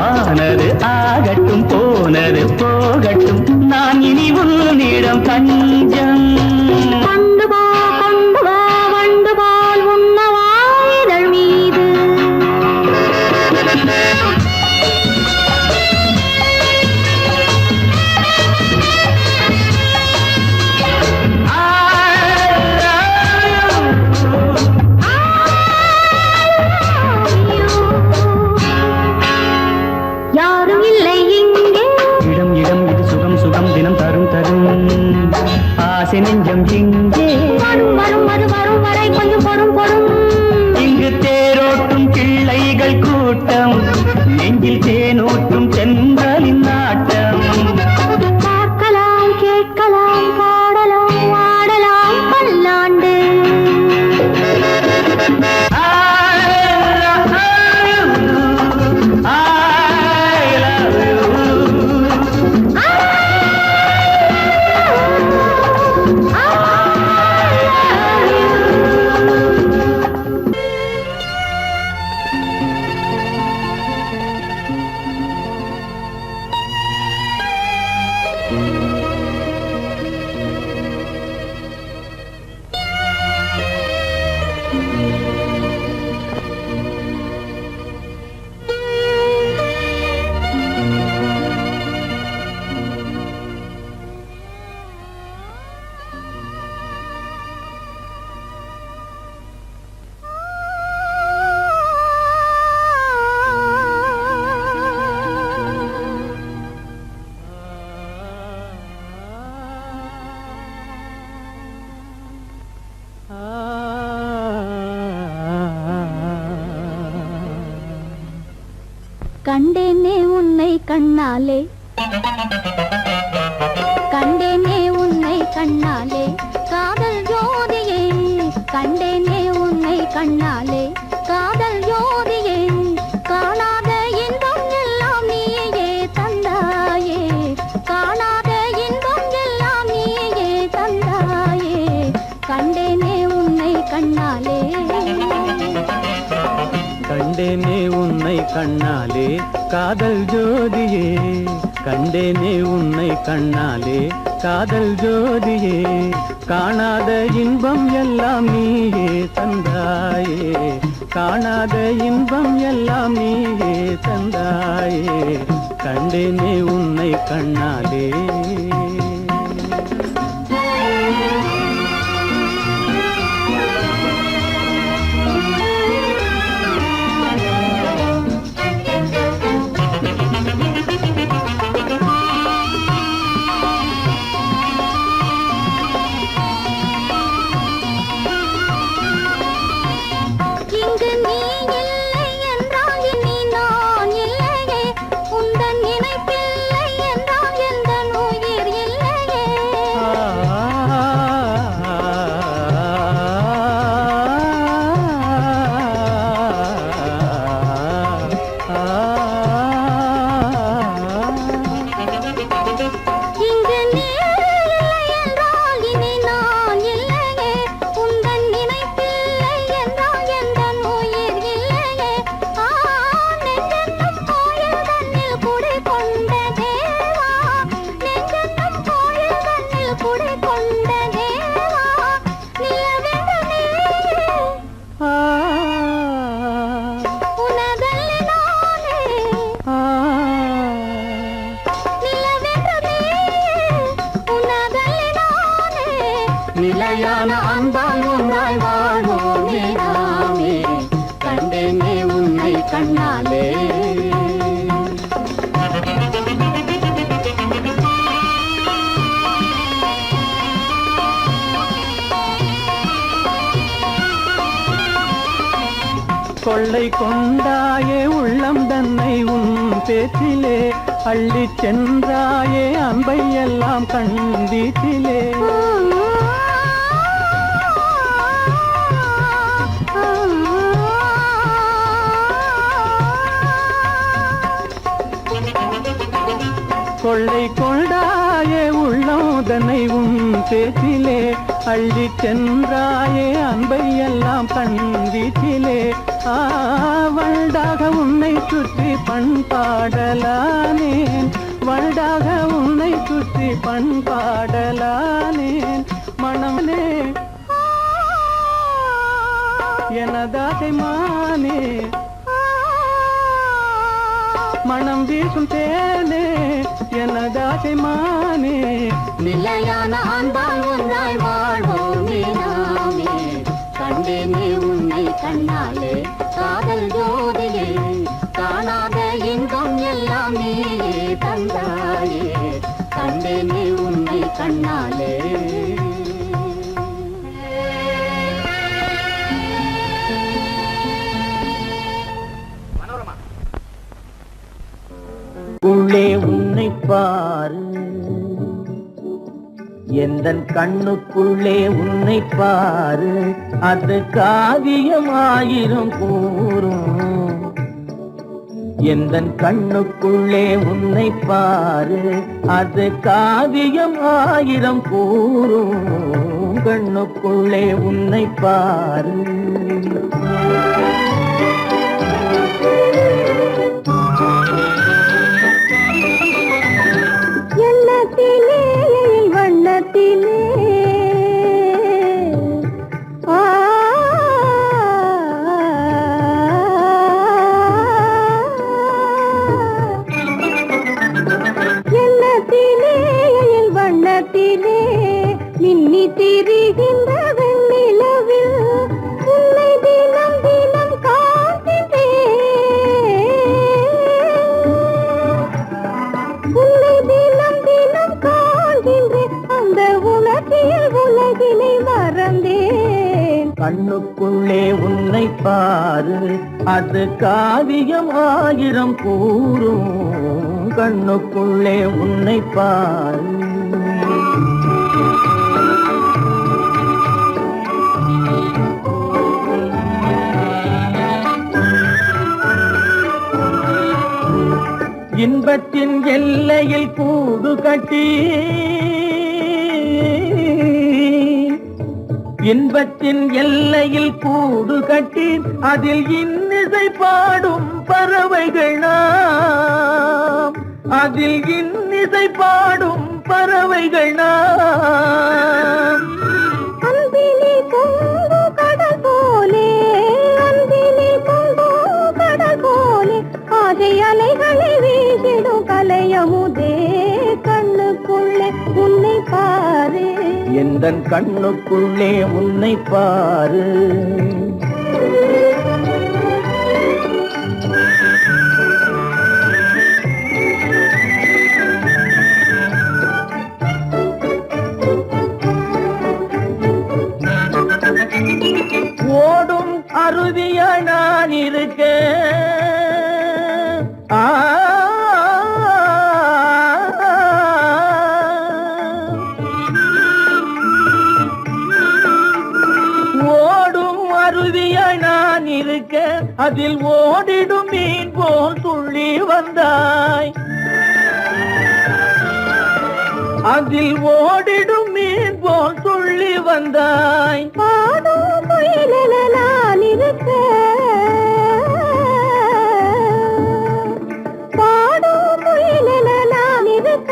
ஆனது ஆகட்டும் போனது போகட்டும் நான் இனி உன்னிடம் பஞ்சம் கொண்டு வா வண்டு போல் உண்ணவா இதழ் மீது யாரும் இல்லை இங்கே இடம் இடம் இது சுகம் சுகம் தினம் தரும் தரும் ஆசை நெஞ்சம் இங்கே வரும் வரும் அது வரும் வரை கொஞ்சம் பொறும் பொறும் இங்கு தேரோட்டும் கிள்ளைகள் கூட்டம் நெஞ்சில் தேனூற்றும் தென்றலின் நாட்டம் பார்க்கலாம் கேட்கலாம் பாடலாம் ஆடலாம் பல்லாண்டு I love you. கண்டேனே உன்னை கண்ணாலே கண்டேனே உன்னை கண்ணாலே காதல் ஜோதியே கண்டேனே உன்னை கண்ணாலே காதல் ஜோதியே காணாத இன்பம் எல்லாம் நீயே தந்தாயே காணாத இன்பம் எல்லாம் நீயே தந்தாயே கண்டேனே உன்னை கண்ணாலே கண்டேனே உன்னை கண்ணாலே காதல் ஜோதியே கண்டேனே உன்னை கண்ணாலே காதல் ஜோதியே காணாத இன்பம் எல்லாம் நீயே தந்தாயே காணாத இன்பம் எல்லாம் நீயே தந்தாயே கண்டேனே உன்னை கண்ணாலே நிலையான அன்பால் ஒன்றாய் வாழ்வோமே நாமே கண்டேனே உன்னை கண்ணாலே கொள்ளை கொண்டாயே உள்ளம் தன்னை உன் பேச்சிலே அள்ளிச் சென்றாயே அன்பை எல்லாம் கண் வீட்டிலே கொள்ளை கொண்டாயே உள்ளம் தன்னை உன் பேச்சிலே அள்ளிச் சென்றாயே அன்பை எல்லாம் கண் வீட்டிலே வண்டாக உன்னை சுற்றி பண்பாடலானேன் வண்டாக உன்னை சுற்றி பண்பாடலானேன் மனமே எனதாசை மானே மனம் வீசும் தேனே எனதாசை மானே நிலையான அன்பால் ஒன்றாய் வாழ்வோமே நாமே கண்டேனே உன்னை கண்ணாலே காதல் ஜோதியே காணாத இன்பம் எல்லாம் நீயே தந்தாயே கண்டேனே உன்னை கண்ணாலே உள்ளே உன்னை பாரு எந்தன் கண்ணுக்குள்ளே உன்னை பாரு அது காவியம் ஆயிரம் கூறும் எந்தன் கண்ணுக்குள்ளே உன்னை பாரு அது காவியம் ஆயிரம் கூறும் கண்ணுக்குள்ளே உன்னை பாரு எண்ணத்தில் அழகினை மறந்தேன். கண்ணுக்குள்ளே உன்னை பாரு, அது காவியம் ஆயிரம் கூறும். கண்ணுக்குள்ளே உன்னை பாரு. இன்பத்தின் எல்லையில் கூடு கட்டி, இன்பத்தின் எல்லையில் கூடு கட்டி, அதில் இன்னிசை பாடும் பறவைகள் நாம். அதில் இன்னிசை பாடும் பறவைகள் நாம். அன்பிலே பொங்கு கடல் போலே, அன்பிலே பொங்கு கடல் போலே, ஆசை அலைகளை வீசிடும் கலையமுதே. கண்ணுக்குள்ளே உன்னை பாரு, எந்தன் கண்ணுக்குள்ளே உன்னை பாரு. ஓடும் அருவியாய் நான் இருக்க, ஓடும் அருவியாய் நான் இருக்க, அதில் ஓடிடும் மீன் போல் துள்ளி வந்தாய். அதில் ஓடிடும் மீன் போல் துள்ளி வந்தாய். பாடும் குயிலென நான் இருக்க, பாடும் குயிலென நான் இருக்க,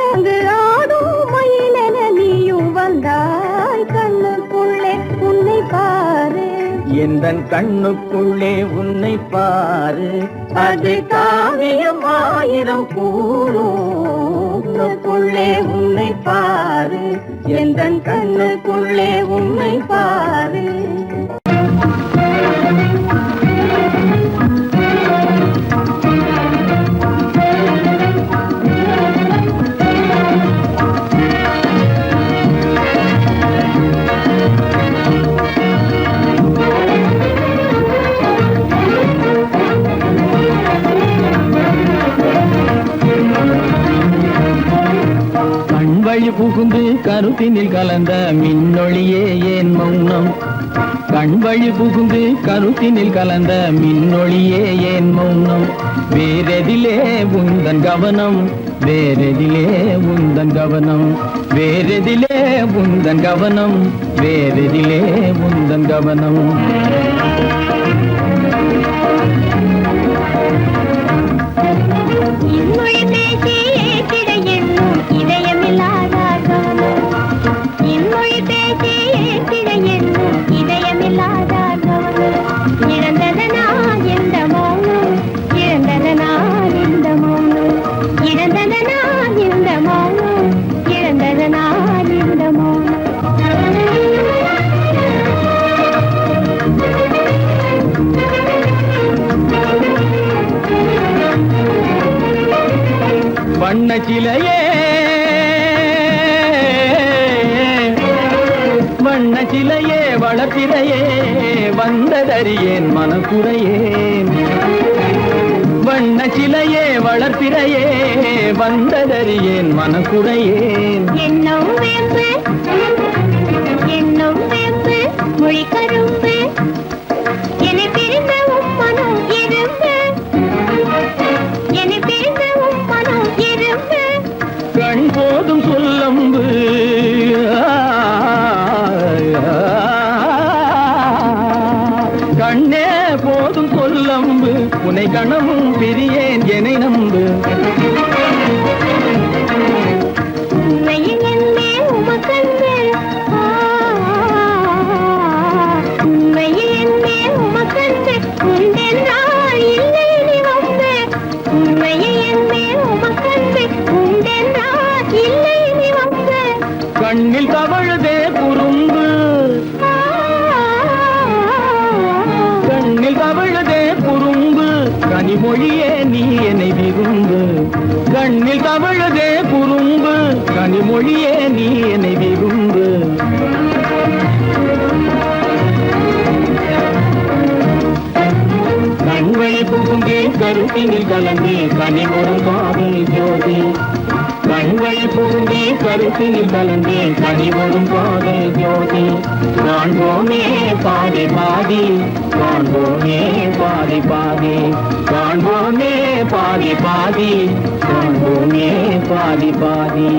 ஆடும் மயிலென நீயும் வந்தாய். கண்ணுக்குள்ளே உன்னை பாரு, எந்தன் கண்ணுக்குள்ளே உன்னை பாரு, அது காவியம் ஆயிரம் கூறும். கண்ணுக்குள்ளே உன்னை பாரு, எந்தன் கண்ணுக்குள்ளே உன்னை பாரு. கண்வழி புகுந்து கருத்தினில் கலந்த மின்னொளியே ஏன் மௌனம்? கண்வழி புகுந்து கருத்தினில் கலந்த மின்னொளியே ஏன் மௌனம்? வேறெதிலே உந்தன் கவனம், வேறெதிலே உந்தன் கவனம், வேறெதிலே உந்தன் கவனம், வேறெதிலே உந்தன் கவனம். இன்மொழி பேசி ஏற்றிட எண்ணும் இதயமில்லாதார் கவனம், இன்மொழி பேசி ஏற்றிட எண்ணும் இதயமில்லாதார் கவனம். இழந்ததனா எந்த மௌனம், இழந்ததனா இந்த மௌனம், இழந்ததனா இந்த மௌனம், இழந்ததனா இந்த மௌனம். வண்ண சிலையே, வண்ண சிலையே, வளர்ப்பிறையே, வந்ததறியேன் மனக்குறையேன். வண்ண சிலையே, வளர்ப்பிறையே, வந்ததறியேன் மனக்குறையேன். எண்ணம் வேம்பு, எண்ணம் வேம்பு, மொழி கரும்பு, என்னை பிரிந்த உம்மனம் இரும்பு, என்னை பிரிந்த உம்மனம் இரும்பு. கண் போதும் சொல்லம்பு, கண்ணே போதும் சொல்லம்பு, உனை கணமும் பிரியேன் என்னை நம்பு. உண்மையில் என்னே உமக்கன்று, உண்மையில் என்னே உமக்கன்று, உண்டென்றால் இல்லை நீ வம்பு. உண்மையில் என்னே உமக்கன்று, உண்டென்றால் இல்லை நீ வம்பு. கண்ணில் தவழுதே குறும்பு, கண்ணில் தவழுதே குறும்பு, கனிமொழியே நீ என்னை விரும்பு. கண்ணில் தவழுதே குறும்பு, கனிமொழியே நீ என்னை விரும்பு. புகுந்தே கருத்தினில் கலந்தே கனிமொரு பாதை ஜோதி கண்கள் புகுந்தே கருத்தினில் கலந்தே கனிமொரும் பாதை ஜோதி காண்போமே பாதி பாதி காண்போமே பாதி பாதி காண்போமே பாதி பாதி காண்போமே பாதி பாதி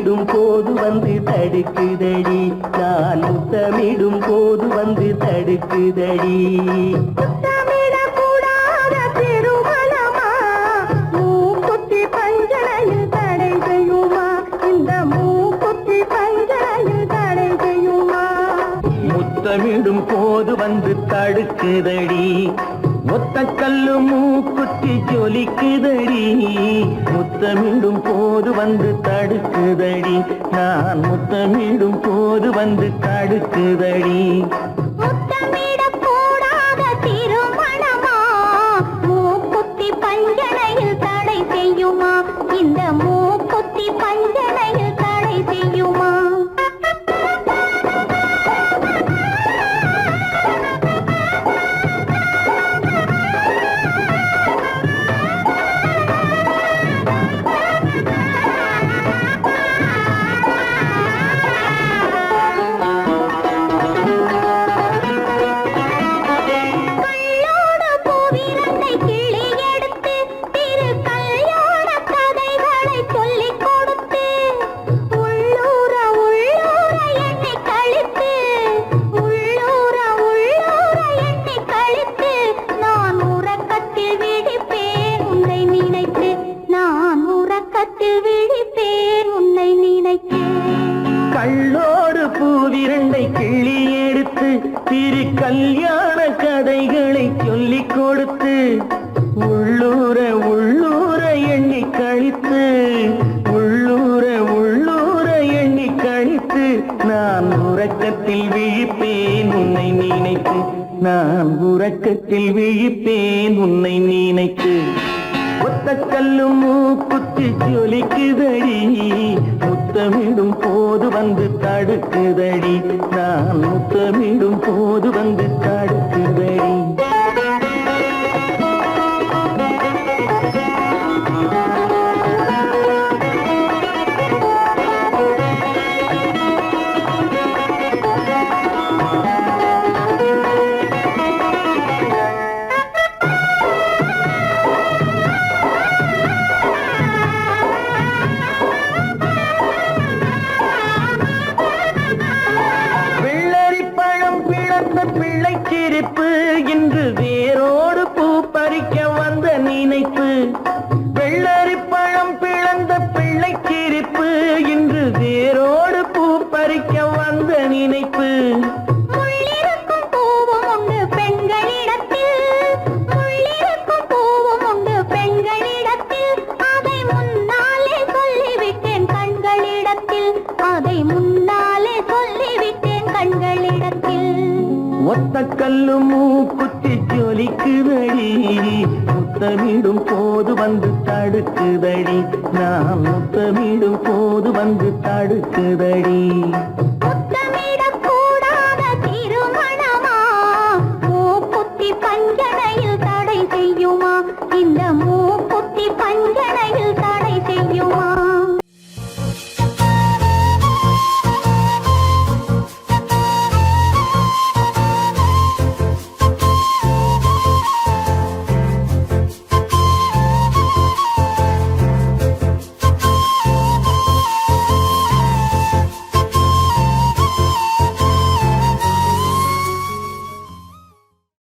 முத்தமிடும் போது வந்து தடுக்குதடி நான் முத்தமிடும் போது வந்து தடுக்குதடி முத்தமிடக்கூடாத திருமணமா மூக்குத்தி பஞ்சனையில் தடை செய்யுமா இந்த மூக்குத்தி பஞ்சனையில் தடை செய்யுமா முத்தமிடும் போது வந்து தடுக்குதடி ஒத்த கல்லு மூக்குத்தி ஜொலிக்குதடி முத்தமிடும் போது வந்து தடுக்குதடி நான் முத்தமிடும் போது வந்து தடுக்குதடி முத்தமிடக்கூடாத திருமணமா மூக்குத்தி பஞ்சனையில் தடை செய்யுமா இந்த மூக்குத்தி பஞ்சனையில் தடை செய்யுமா கள்ளோடு பூவிரண்டை கிள்ளி எடுத்து திரு கல்யாண கதைகளை சொல்லிக் கொடுத்து உள்ளூர உள்ளூர எண்ணி கழித்து உள்ளூர உள்ளூர எண்ணி கழித்து நான் உறக்கத்தில் விழிப்பேன் உன்னை நினைத்து நான் உறக்கத்தில் விழிப்பேன் உன்னை நினைத்து ஒத்த கல்லு மூக்குத்தி ஜொலிக்குதடி முத்தமிடும் போது வந்து தடுக்குதடி நான் முத்தமிடும் போது வந்து தடுக்குதடி பிள்ளை சிரிப்பு இன்று வேரோடு பூ பறிக்க வந்த நினைப்பு வெள்ளரி பழம் பிளந்த பிள்ளை சிரிப்பு இன்று வேரோடு பூ பறிக்க வந்த நினைப்பு முள்ளிருக்கும் பூவும் உண்டு பெண்களிடத்தில் முள்ளிருக்கும் பூவும் உண்டு பெண்களிடத்தில் அதை முன்னாலே சொல்லிவிட்டேன் கண்களிடத்தில் அதை முன்னாலே சொல்லிவிட்டேன் கண்களிடத்தில் ஒத்த கல்லு மூக்குத்தி ஜொலிக்குதடி முத்தமிடும் போது வந்து தடுக்குதடி நான் முத்தமிடும் போது வந்து தடுக்குதடி